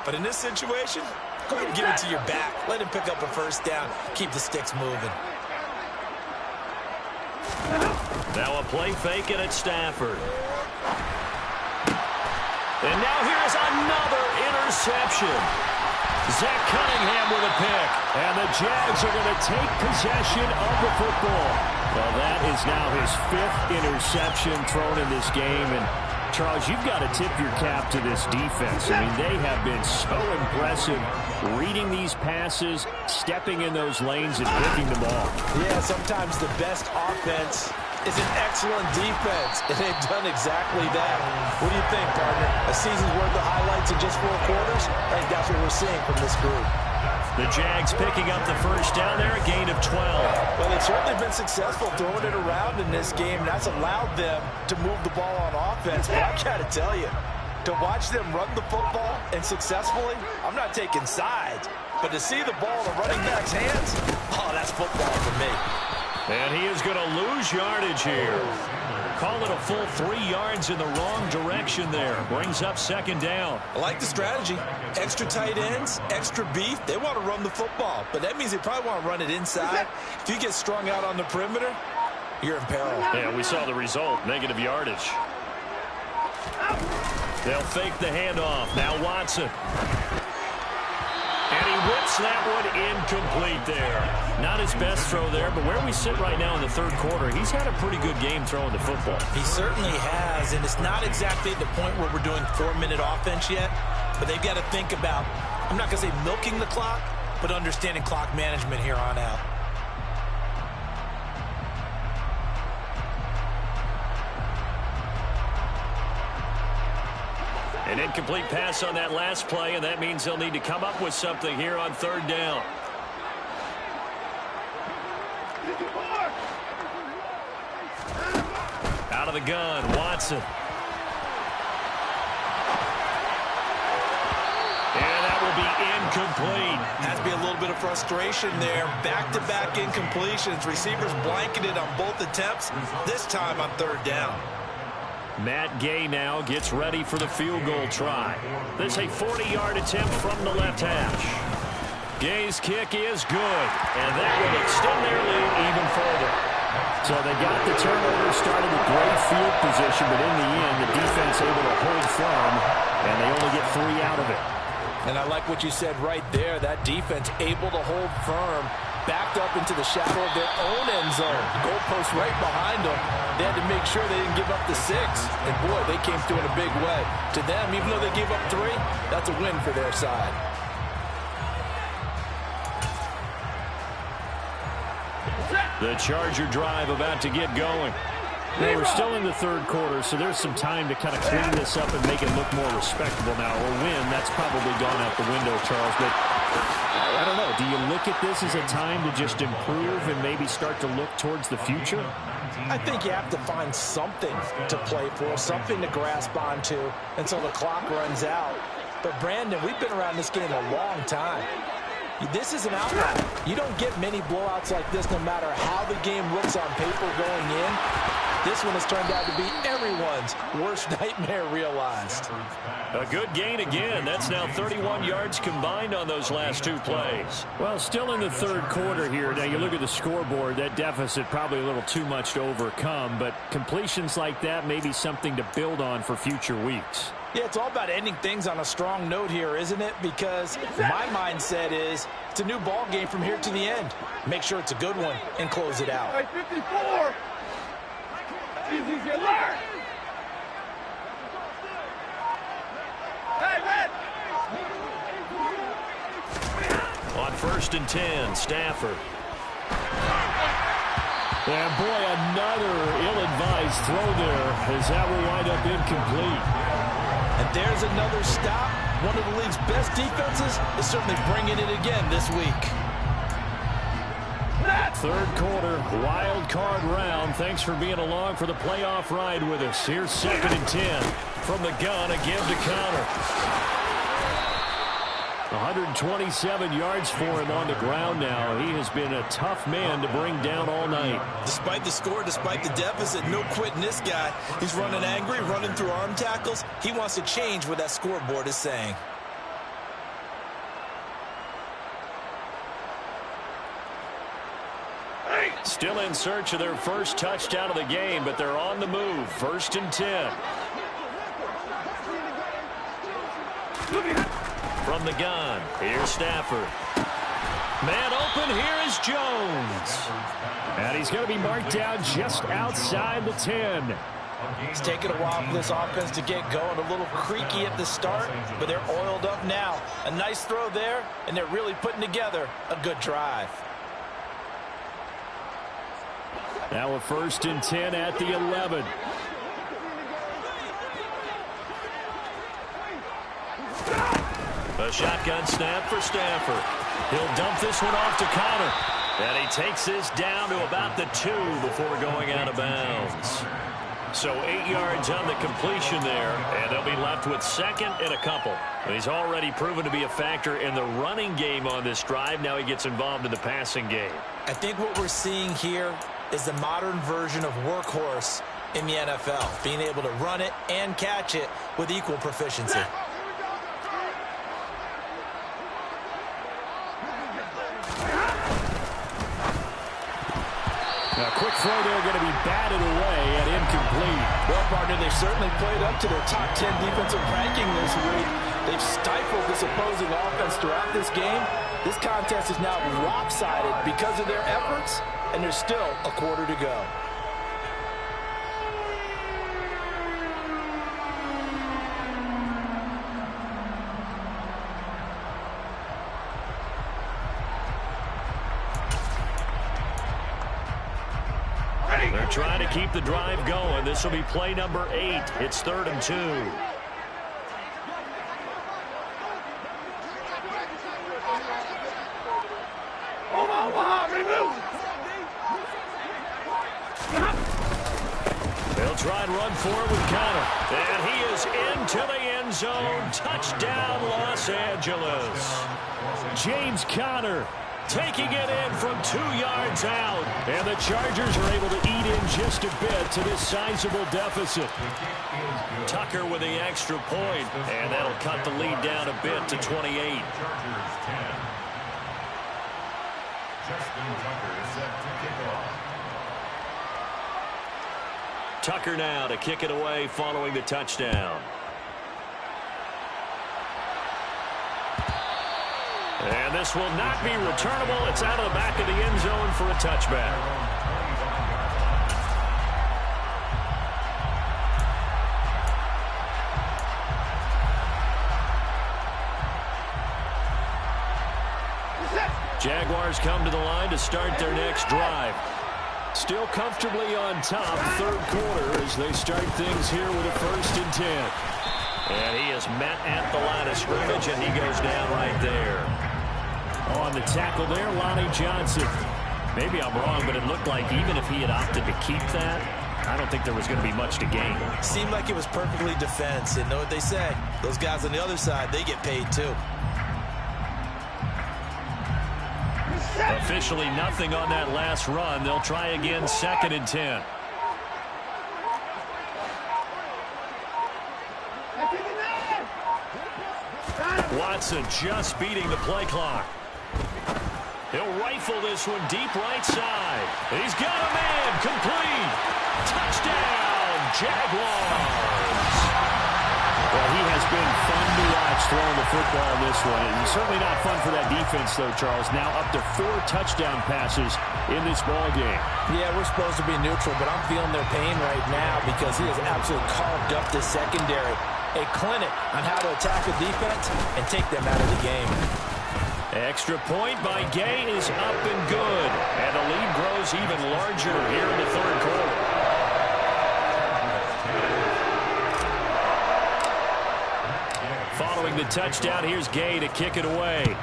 But in this situation, go ahead and give it to your back. Let him pick up a first down. Keep the sticks moving. Now a play fake, and it's Stafford. And now here's another interception. Zach Cunningham with a pick. And the Jags are going to take possession of the football. Well, that is now his 5th interception thrown in this game. And, Charles, you've got to tip your cap to this defense. I mean, they have been so impressive reading these passes, stepping in those lanes, and picking the ball. Yeah, sometimes the best offense is an excellent defense, and they've done exactly that. What do you think, partner? A season's worth of highlights in just 4 quarters? I think that's what we're seeing from this group. The Jags picking up the first down there, a gain of 12. Well, they've certainly been successful throwing it around in this game, and that's allowed them to move the ball on offense. But I've got to tell you, to watch them run the football and successfully, I'm not taking sides, but to see the ball in the running back's hands, oh, that's football for me. And he is going to lose yardage here. Call it a full 3 yards in the wrong direction there. Brings up second down. I like the strategy. Extra tight ends, extra beef. They want to run the football, but that means they probably want to run it inside. If you get strung out on the perimeter, you're in peril. Yeah, we saw the result, negative yardage. They'll fake the handoff. Now Watson. And he whips that one incomplete there. Not his best throw there, but where we sit right now in the third quarter, he's had a pretty good game throwing the football. He certainly has, and it's not exactly the point where we're doing 4-minute offense yet, but they've got to think about, I'm not going to say milking the clock, but understanding clock management here on out. An incomplete pass on that last play, and that means they'll need to come up with something here on third down. Out of the gun, Watson. And that will be incomplete. Has to be a little bit of frustration there. Back-to-back incompletions. Receivers blanketed on both attempts, this time on third down. Matt Gay now gets ready for the field goal try. This is a 40-yard attempt from the left hash. Gay's kick is good, and that will extend their lead even further. So they got the turnover, started with great field position, but in the end, the defense able to hold firm, and they only get 3 out of it. And I like what you said right there. That defense able to hold firm, backed up into the shadow of their own end zone. Goalpost right behind them. They had to make sure they didn't give up the 6. And, boy, they came through in a big way. To them, even though they gave up 3, that's a win for their side. The Charger drive about to get going. Now, we're still in the third quarter, so there's some time to kind of clean this up and make it look more respectable now. A win, that's probably gone out the window, Charles. But I don't know. Do you look at this as a time to just improve and maybe start to look towards the future? I think you have to find something to play for, something to grasp onto until the clock runs out. But, Brandon, we've been around this game a long time. This is an outlier. You don't get many blowouts like this no matter how the game looks on paper going in. This one has turned out to be everyone's worst nightmare realized. A good gain again. That's now 31 yards combined on those last two plays. Well, still in the third quarter here. Now, you look at the scoreboard, that deficit probably a little too much to overcome, but completions like that may be something to build on for future weeks. Yeah, it's all about ending things on a strong note here, isn't it? Because my mindset is it's a new ball game from here to the end. Make sure it's a good one and close it out. Hey, 54. Easy, alert. Hey, red. On 1st and 10, Stafford. And boy, another ill-advised throw there as that will wind up incomplete. And there's another stop. One of the league's best defenses is certainly bringing it again this week. Third quarter, wild card round. Thanks for being along for the playoff ride with us. Here's 2nd and 10. From the gun, a give to Connor. 127 yards for him on the ground now. He has been a tough man to bring down all night. Despite the score, despite the deficit, no quitting this guy. He's running angry, running through arm tackles. He wants to change what that scoreboard is saying. Still in search of their first touchdown of the game, but they're on the move. 1st and 10. From the gun, here's Stafford. Man open, here is Jones. And he's going to be marked down just outside the 10. It's taken a while for this offense to get going. A little creaky at the start, but they're oiled up now. A nice throw there, and they're really putting together a good drive. Now a 1st and 10 at the 11. A shotgun snap for Stafford. He'll dump this one off to Connor. And he takes this down to about the 2 before going out of bounds. So 8 yards on the completion there, and they'll be left with 2nd and a couple. And he's already proven to be a factor in the running game on this drive. Now he gets involved in the passing game. I think what we're seeing here is the modern version of workhorse in the NFL, being able to run it and catch it with equal proficiency. A quick throw there, going to be batted away and incomplete. Well, partner, they certainly played up to their top 10 defensive ranking this week. They've stifled this opposing offense throughout this game. This contest is now lopsided because of their efforts, and there's still a quarter to go. They're trying to keep the drive going. This will be play number 8. It's 3rd and 2. They'll try and run forward with Connor. And he is into the end zone. Touchdown, Los Angeles. James Conner taking it in from 2 yards out. And the Chargers are able to eat in just a bit to this sizable deficit. Tucker with the extra point, and that'll cut the lead down a bit to 28. Tucker now to kick it away following the touchdown. And this will not be returnable. It's out of the back of the end zone for a touchback. Jaguars come to the line to start their next drive. Still comfortably on top, third quarter, as they start things here with a 1st and 10. And he is met at the line of scrimmage, and he goes down right there. On the tackle there, Lonnie Johnson. Maybe I'm wrong, but it looked like even if he had opted to keep that, I don't think there was going to be much to gain. Seemed like it was perfectly defense. And know what they say? Those guys on the other side, they get paid too. Officially nothing on that last run. They'll try again, 2nd and 10. Watson just beating the play clock. He'll rifle this one deep right side. He's got a man. Complete. Touchdown, Jaguars. Well, he has been fun to watch throwing the football in this one. And certainly not fun for that defense, though, Charles. Now up to 4 touchdown passes in this ball game. Yeah, we're supposed to be neutral, but I'm feeling their pain right now because he has absolutely carved up the secondary. A clinic on how to attack a defense and take them out of the game. Extra point by Gay is up and good. And the lead grows even larger here in the third quarter. Following the touchdown, here's Gay to kick it away.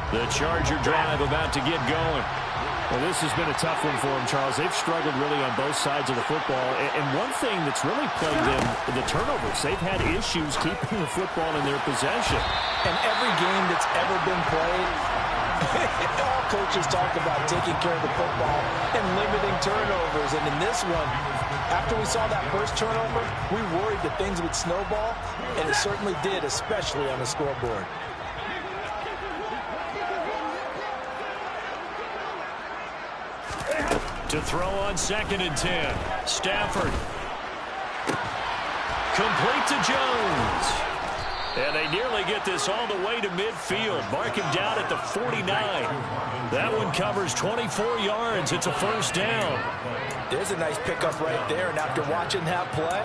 The Charger drive about to get going. Well, this has been a tough one for them, Charles. They've struggled really on both sides of the football. And one thing that's really plagued them, the turnovers. They've had issues keeping the football in their possession. And every game that's ever been played, all coaches talk about taking care of the football and limiting turnovers. And in this one, after we saw that first turnover, we worried that things would snowball, and it certainly did, especially on the scoreboard. To throw on 2nd and 10. Stafford. Complete to Jones. And they nearly get this all the way to midfield. Mark him down at the 49. That one covers 24 yards. It's a first down. There's a nice pickup right there. And after watching that play,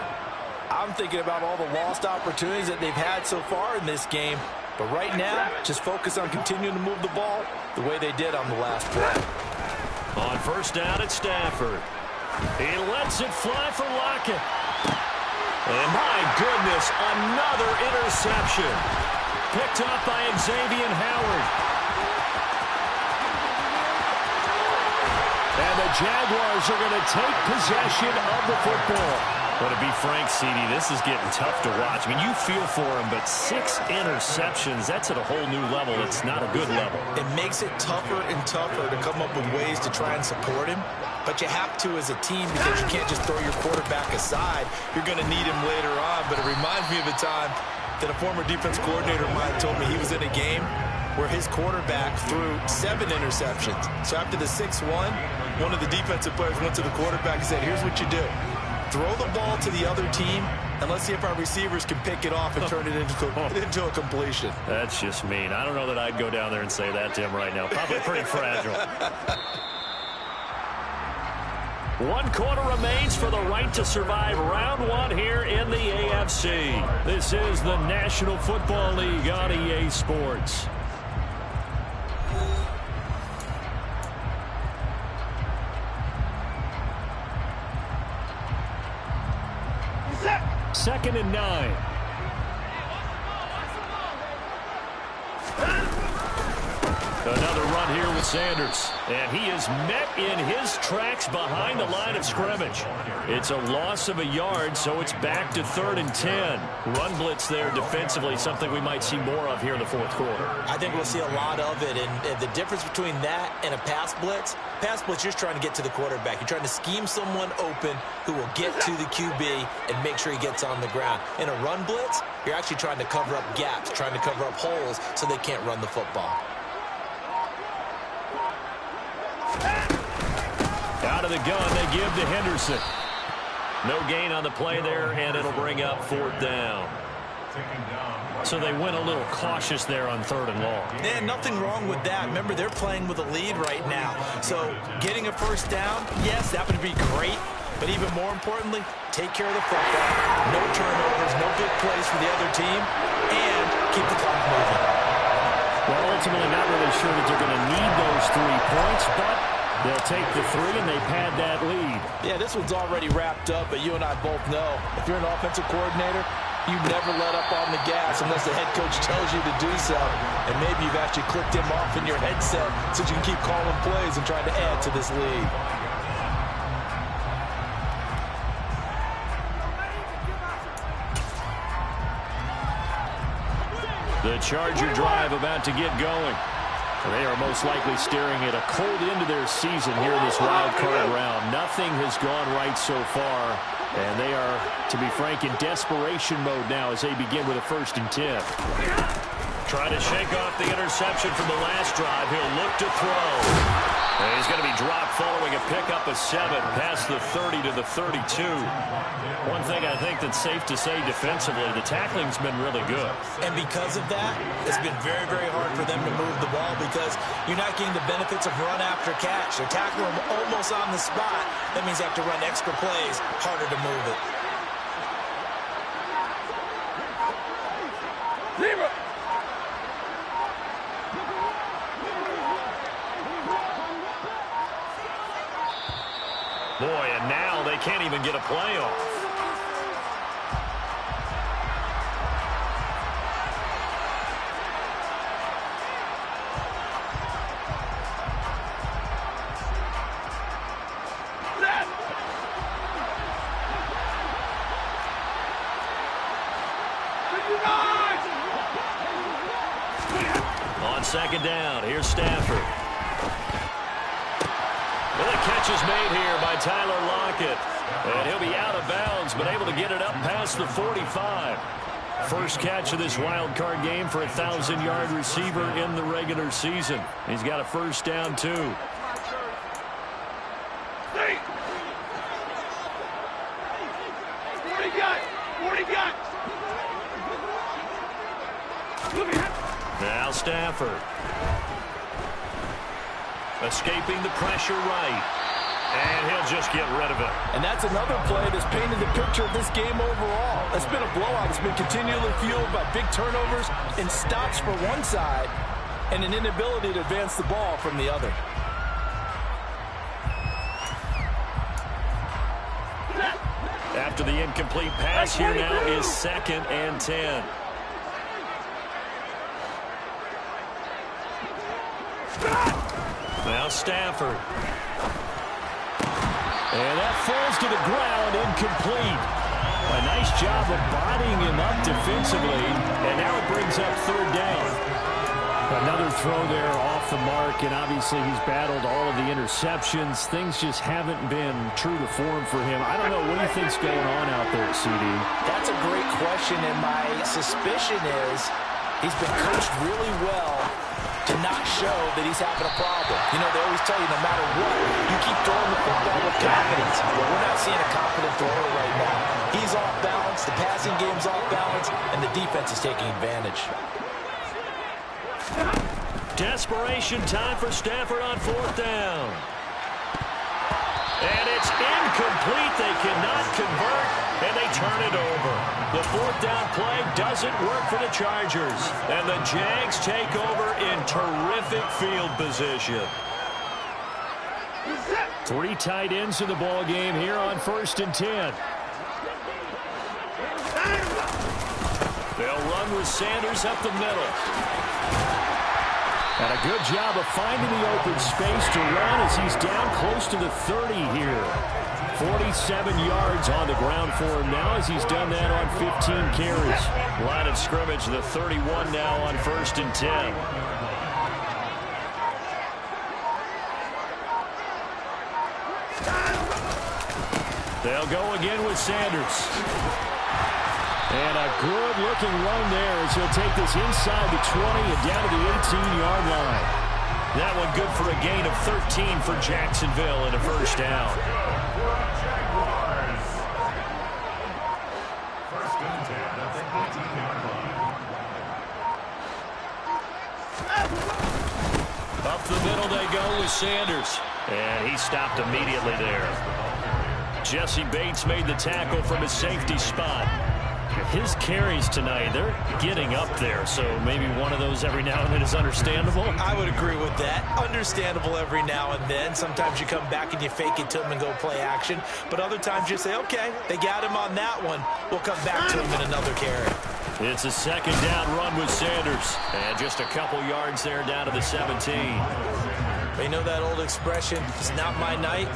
I'm thinking about all the lost opportunities that they've had so far in this game. But right now, just focus on continuing to move the ball the way they did on the last play. On first down at Stafford. He lets it fly for Lockett. And my goodness, another interception. Picked up by Xavier Howard. And the Jaguars are going to take possession of the football. But to be frank, CD, this is getting tough to watch. I mean, you feel for him, but 6 interceptions, that's at a whole new level. It's not a good level. It makes it tougher and tougher to come up with ways to try and support him. But you have to as a team because you can't just throw your quarterback aside. You're going to need him later on. But it reminds me of a time that a former defense coordinator of mine told me he was in a game where his quarterback threw 7 interceptions. So after the 6-1, one of the defensive players went to the quarterback and said, here's what you do. Throw the ball to the other team, and let's see if our receivers can pick it off and turn it into a completion. That's just mean. I don't know that I'd go down there and say that to him right now. Probably pretty fragile. 1 quarter remains for the right to survive round 1 here in the AFC. This is the National Football League on EA Sports. Second and 9. Another run here with Sanders. And he is met in his tracks behind the line of scrimmage. It's a loss of a yard, so it's back to 3rd and 10. Run blitz there defensively, something we might see more of here in the 4th quarter. I think we'll see a lot of it. And the difference between that and a pass blitz, you're just trying to get to the quarterback. You're trying to scheme someone open who will get to the QB and make sure he gets on the ground. In a run blitz, you're actually trying to cover up gaps, trying to cover up holes so they can't run the football. Out of the gun, they give to Henderson. No gain on the play there, and it'll bring up 4th down. So they went a little cautious there on 3rd and long. Yeah, nothing wrong with that. Remember, they're playing with a lead right now. So getting a first down, yes, that would be great. But even more importantly, take care of the football. No turnovers, no big plays for the other team, and keep the clock moving. Well, ultimately, not really sure that they're going to need those 3 points, but they'll take the 3 and they pad that lead. Yeah, this one's already wrapped up, but you and I both know if you're an offensive coordinator, you never let up on the gas unless the head coach tells you to do so. And maybe you've actually clicked him off in your headset so you can keep calling plays and trying to add to this lead. The Charger drive about to get going. They are most likely staring at a cold end to their season here in this wild card round. Nothing has gone right so far, and they are, to be frank, in desperation mode now as they begin with a 1st and 10. Trying to shake off the interception from the last drive. He'll look to throw. And he's going to be dropped following a pickup of 7 past the 30 to the 32. One thing I think that's safe to say defensively, the tackling's been really good. And because of that, it's been very, very hard for them to move the ball because you're not getting the benefits of run after catch. They're tackling them almost on the spot. That means they have to run extra plays, harder to move it. Zero. Boy, and now they can't even get a play off. On 2nd down, here's Stafford. Well, the catch is made here by Tyler Lockett. And he'll be out of bounds, but able to get it up past the 45. First catch of this wild card game for a 1,000-yard receiver in the regular season. He's got a 1st down, too. Now Stafford. Escaping the pressure right. And he'll just get rid of it. And that's another play that's painted the picture of this game overall. It's been a blowout. It's been continually fueled by big turnovers and stops for one side and an inability to advance the ball from the other. After the incomplete pass, here now is 2nd and 10. Now Stafford. And that falls to the ground, incomplete. A nice job of bodying him up defensively, and now it brings up 3rd down. Another throw there off the mark, and obviously he's battled all of the interceptions. Things just haven't been true to form for him. I don't know, what do you think's going on out there, CD? That's a great question, and my suspicion is he's been coached really well to not show that he's having a problem. You know, they always tell you no matter what, you keep throwing the football with confidence. Well, we're not seeing a confident thrower right now. He's off balance, the passing game's off balance, and the defense is taking advantage. Desperation time for Stafford on 4th down. And it's incomplete. They cannot convert, and they turn it over. The 4th down play doesn't work for the Chargers, and the Jags take over in terrific field position. 3 tight ends in the ball game here on 1st and 10. They'll run with Sanders up the middle. And a good job of finding the open space to run as he's down close to the 30 here. 47 yards on the ground for him now as he's done that on 15 carries. Line of scrimmage, the 31 now on 1st and 10. They'll go again with Sanders. And a good-looking run there as he'll take this inside the 20 and down to the 18-yard line. That one good for a gain of 13 for Jacksonville and a 1st down. Up the middle they go with Sanders. And he stopped immediately there. Jesse Bates made the tackle from his safety spot. His carries tonight, they're getting up there, so maybe one of those every now and then is understandable. I would agree with that. Understandable every now and then. Sometimes you come back and you fake it to him and go play action. But other times you say, okay, they got him on that one. We'll come back to him in another carry. It's a 2nd down run with Sanders. And just a couple yards there down to the 17. You know that old expression, it's not my night.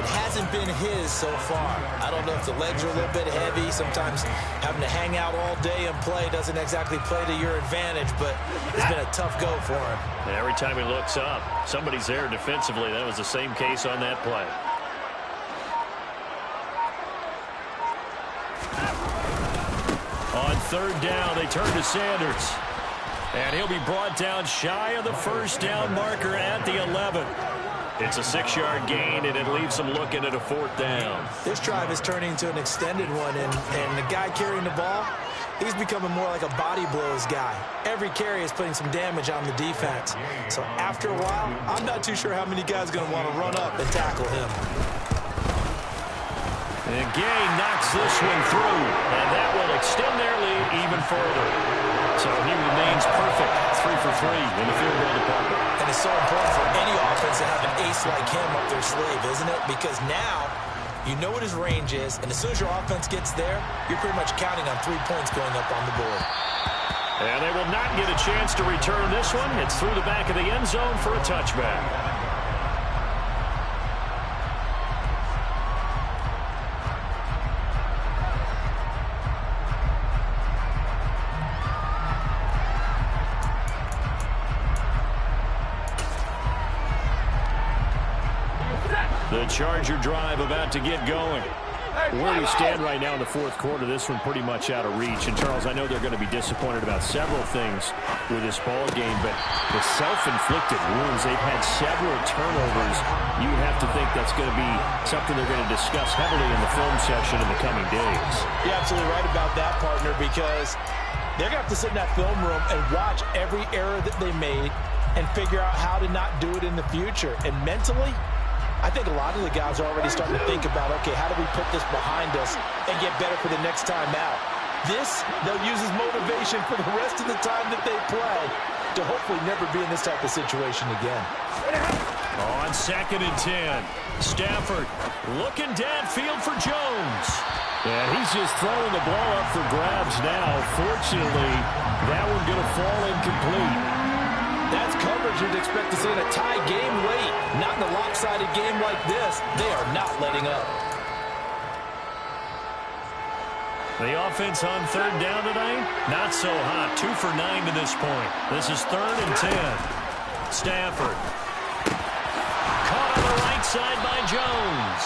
It hasn't been his so far. I don't know if the legs are a little bit heavy. Sometimes having to hang out all day and play doesn't exactly play to your advantage, but it's been a tough go for him. And every time he looks up, somebody's there defensively. That was the same case on that play. On third down, they turn to Sanders. And he'll be brought down shy of the first down marker at the 11. It's a 6-yard gain, and it leaves them looking at a 4th down. This drive is turning into an extended one, and the guy carrying the ball, he's becoming more like a body blows guy. Every carry is putting some damage on the defense. So after a while, I'm not too sure how many guys are going to want to run up and tackle him. And Gay knocks this one through, and that will extend their lead even further. So he remains perfect, 3 for 3 in the field goal department. And it's so important for any offense to have an ace like him up their sleeve, isn't it? Because now you know what his range is, and as soon as your offense gets there, you're pretty much counting on 3 points going up on the board. And they will not get a chance to return this one. It's through the back of the end zone for a touchback. The Charger drive about to get going. Where we stand right now in the 4th quarter, this one pretty much out of reach. And, Charles, I know they're going to be disappointed about several things with this ball game, but the self-inflicted wounds, they've had several turnovers. You have to think that's going to be something they're going to discuss heavily in the film session in the coming days. You're absolutely right about that, partner, because they're going to have to sit in that film room and watch every error that they made and figure out how to not do it in the future. And mentally, I think a lot of the guys are already starting to think about, okay, how do we put this behind us and get better for the next time out? This, they'll use as motivation for the rest of the time that they play to hopefully never be in this type of situation again. On 2nd and 10, Stafford looking downfield for Jones. And he's just throwing the ball up for grabs now. Fortunately, that one going to fall incomplete. That's coverage you'd expect to see in a tie game late. Not in a lopsided game like this. They are not letting up. The offense on 3rd down tonight, not so hot. 2 for 9 to this point. This is 3rd and 10. Stafford. Caught on the right side by Jones.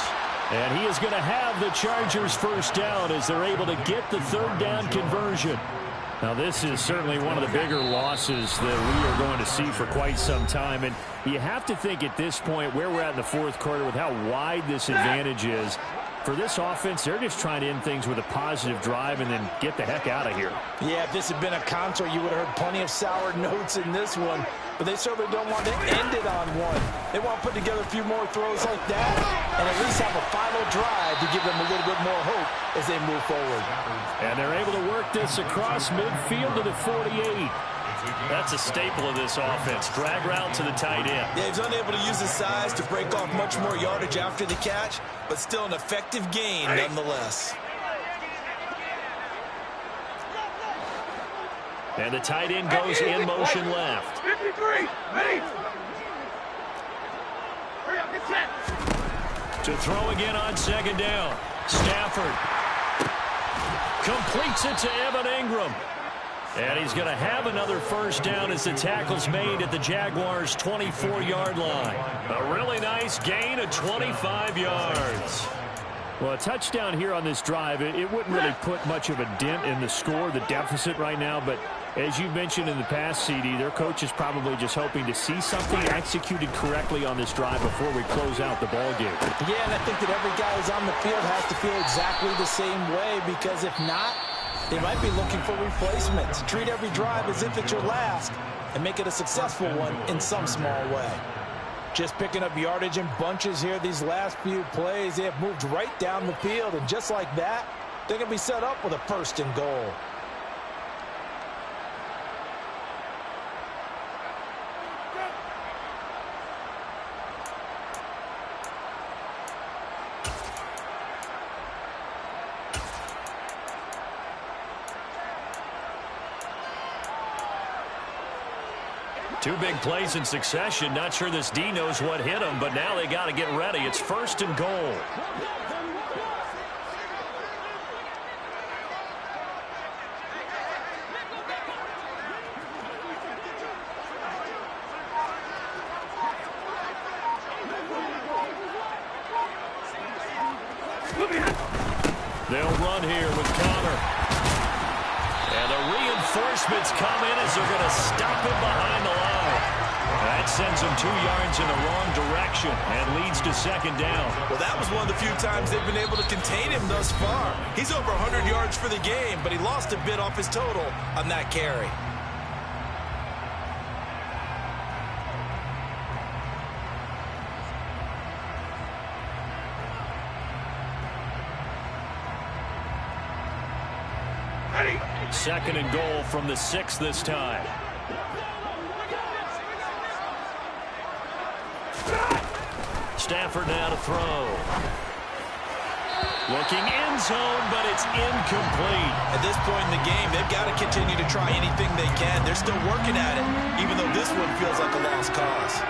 And he is going to have the Chargers first down as they're able to get the 3rd down conversion. Now, this is certainly one of the bigger losses that we are going to see for quite some time. And you have to think at this point where we're at in the 4th quarter with how wide this advantage is. For this offense, they're just trying to end things with a positive drive and then get the heck out of here. Yeah, if this had been a concert, you would have heard plenty of sour notes in this one. But they certainly don't want to end it on one. They want to put together a few more throws like that and at least have a final drive to give them a little bit more hope as they move forward. And they're able to work this across midfield to the 48. That's a staple of this offense. Drag route to the tight end. Yeah, he's unable to use his size to break off much more yardage after the catch, but still an effective gain nonetheless. And the tight end goes in motion left. 53, ready. Hurry up, get set. To throw again on 2nd down. Stafford completes it to Evan Ingram. And he's going to have another first down as the tackle's made at the Jaguars' 24-yard line. A really nice gain of 25 yards. Well, a touchdown here on this drive, it wouldn't really put much of a dent in the score, the deficit right now. But as you mentioned in the past, CD, their coach is probably just hoping to see something executed correctly on this drive before we close out the ball game. Yeah, and I think that every guy who's on the field has to feel exactly the same way, because if not, they might be looking for replacements. Treat every drive as if it's your last and make it a successful one in some small way. Just picking up yardage in bunches here these last few plays. They have moved right down the field, and just like that, they're going to be set up with a 1st and goal. Two big plays in succession. Not sure this D knows what hit him, but now they got to get ready. It's 1st and goal. They'll run here with Connor. And the reinforcements come in as they're going to stop him behind the line. That sends him 2 yards in the wrong direction and leads to 2nd down. Well, that was one of the few times they've been able to contain him thus far. He's over 100 yards for the game, but he lost a bit off his total on that carry. Second and goal from the 6 this time. Stafford now to throw. Looking end zone, but it's incomplete. At this point in the game, they've got to continue to try anything they can. They're still working at it, even though this one feels like a lost cause.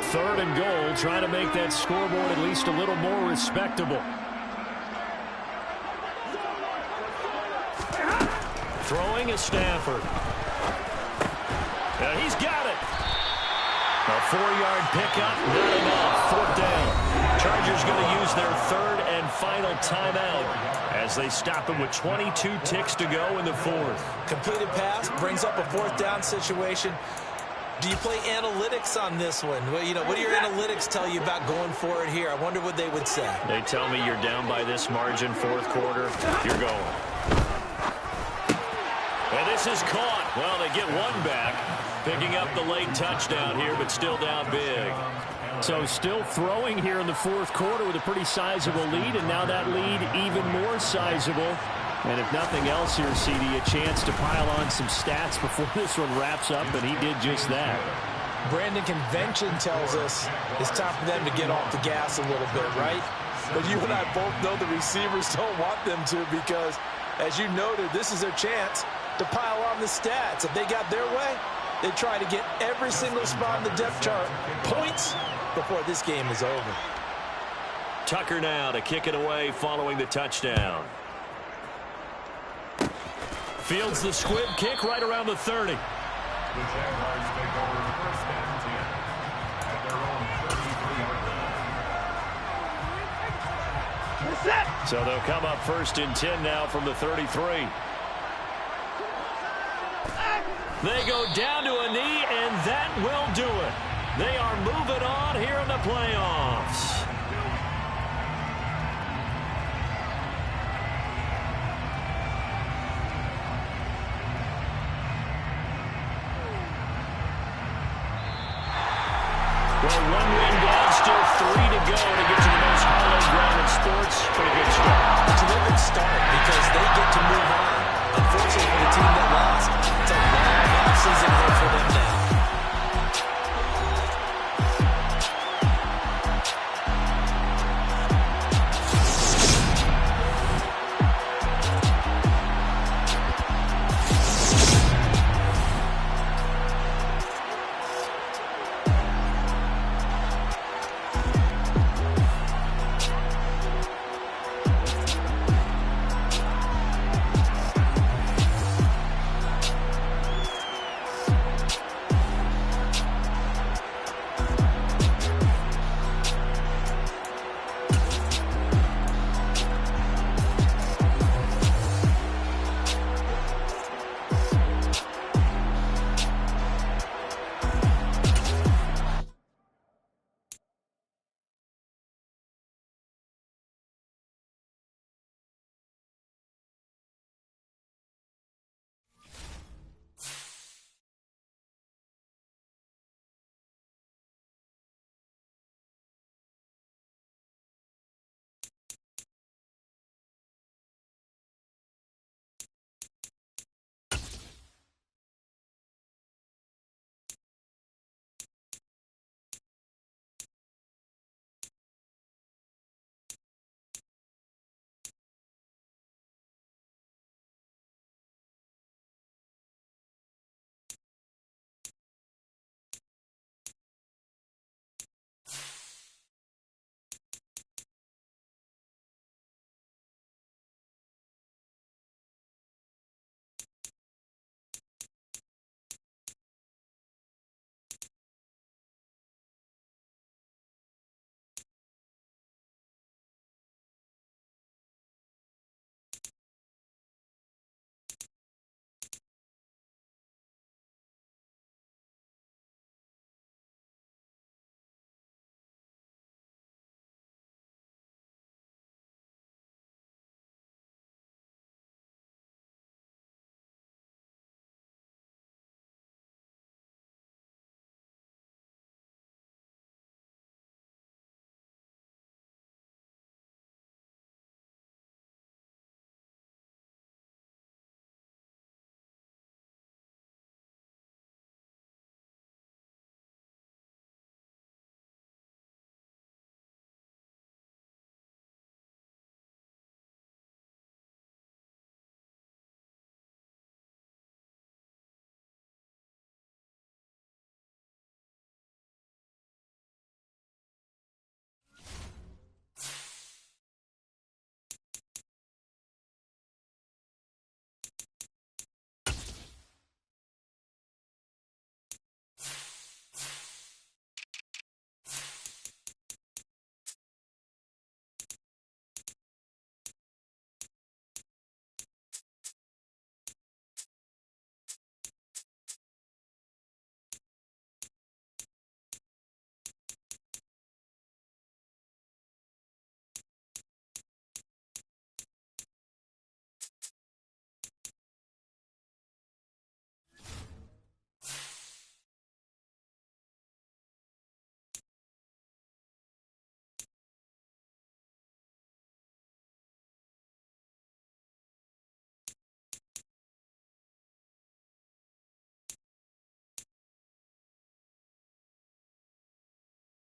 Third and goal, trying to make that scoreboard at least a little more respectable. Throwing is Stafford. He's got it. A 4-yard pickup, not enough. 4th down. Chargers going to use their 3rd and final timeout as they him with 22 ticks to go in the 4th. Completed pass brings up a 4th down situation. Do you play analytics on this one? Well, you know, what do your analytics tell you about going for it here? I wonder what they would say. They tell me you're down by this margin, 4th quarter, you're going. And this is caught. Well, they get one back, picking up the late touchdown here, but still down big. So still throwing here in the 4th quarter with a pretty sizable lead, and now that lead even more sizable. And if nothing else here, CD, a chance to pile on some stats before this one wraps up, and he did just that. Brandon, convention tells us it's time for them to get off the gas a little bit, right? But you and I both know the receivers don't want them to because, as you noted, this is their chance to pile on the stats. If they got their way, they try to get every single spot in the depth chart points before this game is over. Tucker now to kick it away following the touchdown. Fields the squib kick right around the 30. The Jaguars take over 1st and 10 at their own 33-yard line. So they'll come up 1st and 10 now from the 33. They go down to a knee, and that will do it. They are moving on here in the playoffs. Well, 1 win down, still 3 to go to get to the most hallowed ground in sports. Pretty good start. Terrific start because they get to move on. Unfortunately for the team that lost, it's a long